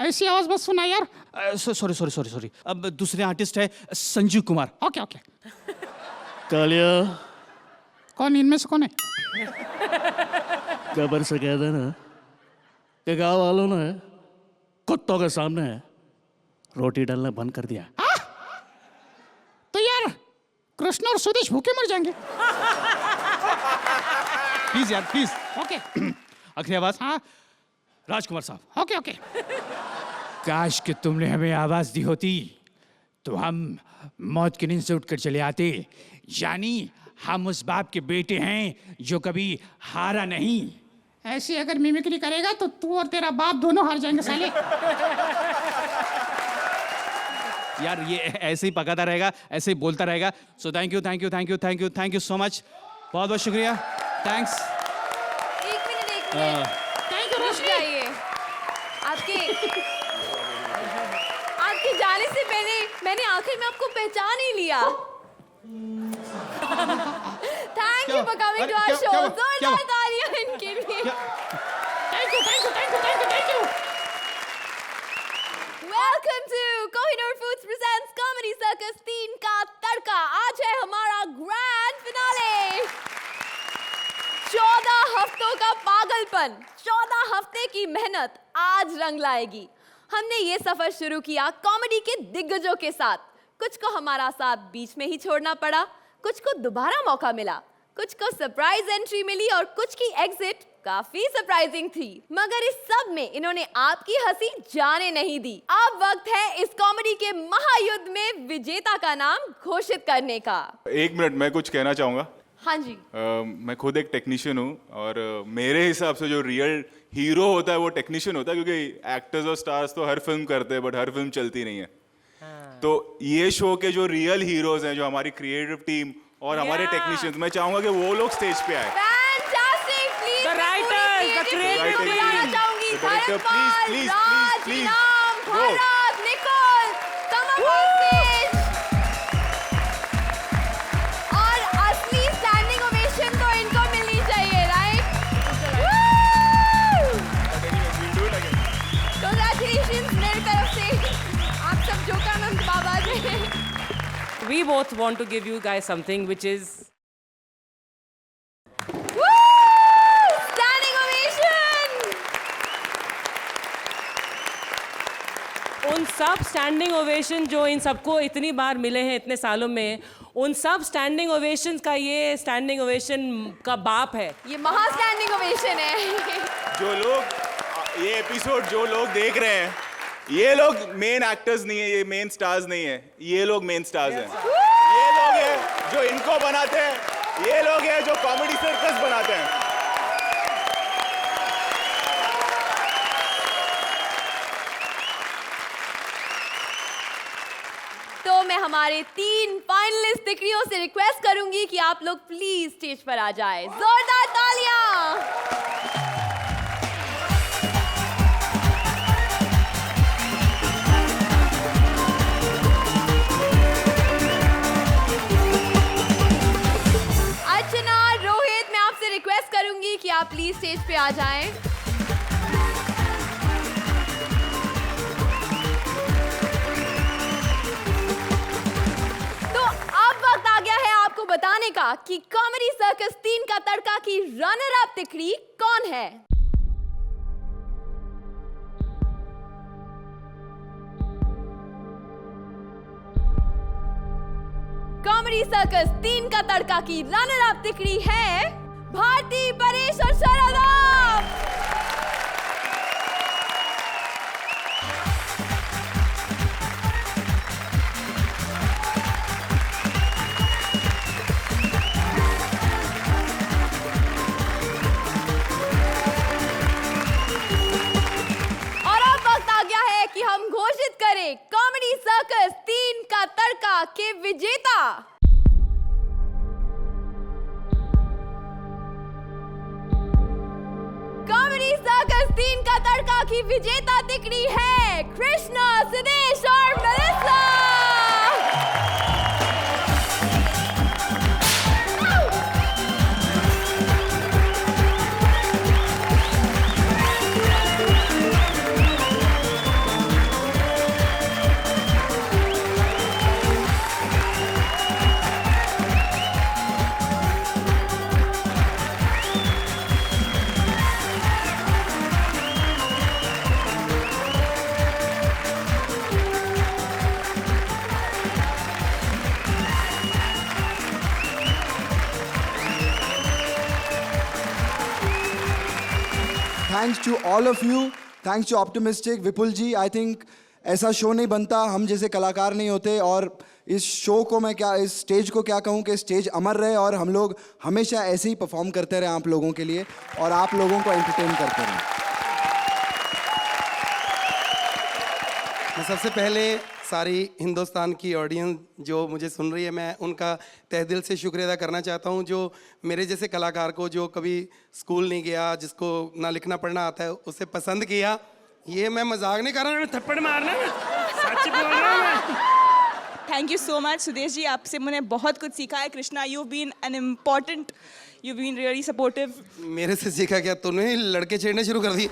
[SPEAKER 17] ऐसी आवाज बस सुना यार. सॉरी. अब दूसरे आर्टिस्ट है संजीव कुमार. ओके.
[SPEAKER 18] कालिया,
[SPEAKER 17] कौन इनमें से कौन है?
[SPEAKER 18] कबर से कह देना कि गाँव वालों ने कुत्तों के सामने रोटी डालना बंद कर दिया.
[SPEAKER 17] तो यार कृष्ण और सुदेश भूखे मर जाएंगे. प्लीज यार, प्लीज. ओके. आखिरी आवाज. हाँ, राजकुमार साहब. ओके. काश कि तुमने हमें आवाज दी होती तो हम मौत की नींद से उठकर चले आते. यानी हम उस बाप के बेटे हैं जो कभी हारा नहीं. ऐसी अगर मिमिक्री करेगा तो तू और तेरा बाप दोनों हार जाएंगे साले. यार ये ऐसे ही पकाता रहेगा, ऐसे ही बोलता रहेगा. So thank you so much. बहुत शुक्रिया. थैंक्स.
[SPEAKER 1] एक मिनट. थैंक यू रोशनी. आइए. आपके जाने से पहले मैंने आखिर में आपको पहचान ही लिया. Thank you for coming to our show. जोरदार तालियां इनके लिए. Thank you. Welcome to Kohinoor foods presents comedy circus 3 का तड़का. आज है हमारा ग्रैंड फिनाले. 14 हफ्तों का पागलपन, 14 हफ्ते की मेहनत आज रंग लाएगी. हमने ये सफर शुरू किया कॉमेडी के दिग्गजों के साथ. कुछ को हमारा साथ बीच में ही छोड़ना पड़ा, कुछ को दोबारा मौका मिला, कुछ को सरप्राइज एंट्री मिली और कुछ की एग्जिट काफी सरप्राइजिंग थी, मगर इस सब में इन्होंने आपकी हंसी जाने नहीं दी। अब वक्त है इस कॉमेडी के महायुद्ध में विजेता का नाम घोषित करने का।
[SPEAKER 4] 1 मिनट, मैं कुछ कहना चाहूंगा।
[SPEAKER 1] हाँ जी।
[SPEAKER 4] मैं खुद एक टेक्नीशियन हूँ और मेरे हिसाब से जो रियल हीरो होता है वो टेक्नीशियन होता है, क्योंकि एक्टर्स और स्टार्स तो हर फिल्म करते हैं बट हर फिल्म चलती नहीं है। तो ये शो के जो रियल हीरोज हैं, जो हमारी क्रिएटिव टीम और हमारे टेक्नीशियंस, मैं चाहूंगा कि वो लोग स्टेज पे आए।
[SPEAKER 5] The writers, the creative team.
[SPEAKER 4] Director, please,
[SPEAKER 1] Bharat, Nicole, come up on stage. और असली स्टैंडिंग ओवेशन तो इनको मिलनी चाहिए, राइट? Congratulations मेरी तरफ से, आप सब जोकानंद बाबा जी।
[SPEAKER 5] We both want to give you guys something which is
[SPEAKER 1] Standing ovation!
[SPEAKER 5] उन सब स्टैंडिंग ओवेशन जो इन सबको इतनी बार मिले हैं इतने सालों में, उन सब स्टैंडिंग ओवेशन का ये स्टैंडिंग ओवेशन का बाप है।
[SPEAKER 1] ये महा स्टैंडिंग ओवेशन है।
[SPEAKER 4] जो लोग ये एपिसोड जो लोग देख रहे हैं, ये लोग मेन एक्टर्स नहीं है, ये मेन स्टार्स नहीं है, ये लोग मेन स्टार्स हैं। ये लोग हैं जो इनको बनाते हैं, ये लोग हैं जो कॉमेडी सर्कस बनाते हैं।
[SPEAKER 1] तो मैं हमारे 3 फाइनलिस्ट दिकरियों से रिक्वेस्ट करूंगी कि आप लोग प्लीज स्टेज पर आ जाए। जोरदार तालियां। अर्चना, रोहित, मैं आपसे रिक्वेस्ट करूंगी कि आप प्लीज स्टेज पे आ जाएं। तो अब वक्त आ गया है आपको बताने का कि कॉमेडी सर्कस 3 का तड़का की रनर अप तिकड़ी कौन है। कॉमेडी सर्कस 3 का तड़का की रनर अप तिकड़ी है भारती, परेश और शरदा। और अब वक्त आ गया है कि हम घोषित करें कॉमेडी सर्कस 3 का तड़का के विजेता। कॉमेडी सर्कस 3 का तड़का की विजेता तिकड़ी है कृष्णा, सिद्धेश और Melissa.
[SPEAKER 6] Thanks to all of you, thanks to optimistic, Vipul ji. I think ऐसा शो नहीं बनता, हम जैसे कलाकार नहीं होते। और इस शो को मैं क्या, इस स्टेज को क्या कहूँ कि स्टेज अमर रहे और हम लोग हमेशा ऐसे ही परफॉर्म करते रहे आप लोगों के लिए और आप लोगों को एंटरटेन करते रहे।
[SPEAKER 10] मैं सबसे पहले सारी हिंदुस्तान की ऑडियंस जो मुझे सुन रही है, मैं उनका तहे दिल से शुक्रिया अदा करना चाहता हूँ, जो मेरे जैसे कलाकार को, जो कभी स्कूल नहीं गया, जिसको ना लिखना पढ़ना आता है, उसे पसंद किया। ये मैं मजाक नहीं कर रहा हूँ, थप्पड़ मारना, सच बोल रहा हूँ।
[SPEAKER 11] Thank you so much Sudesh ji, आपसे मैंने बहुत कुछ सीखा है। Krishna, you been an important, you been really supportive.
[SPEAKER 10] मेरे से सीखा क्या? तूने लड़के छेड़ने शुरू कर दिए।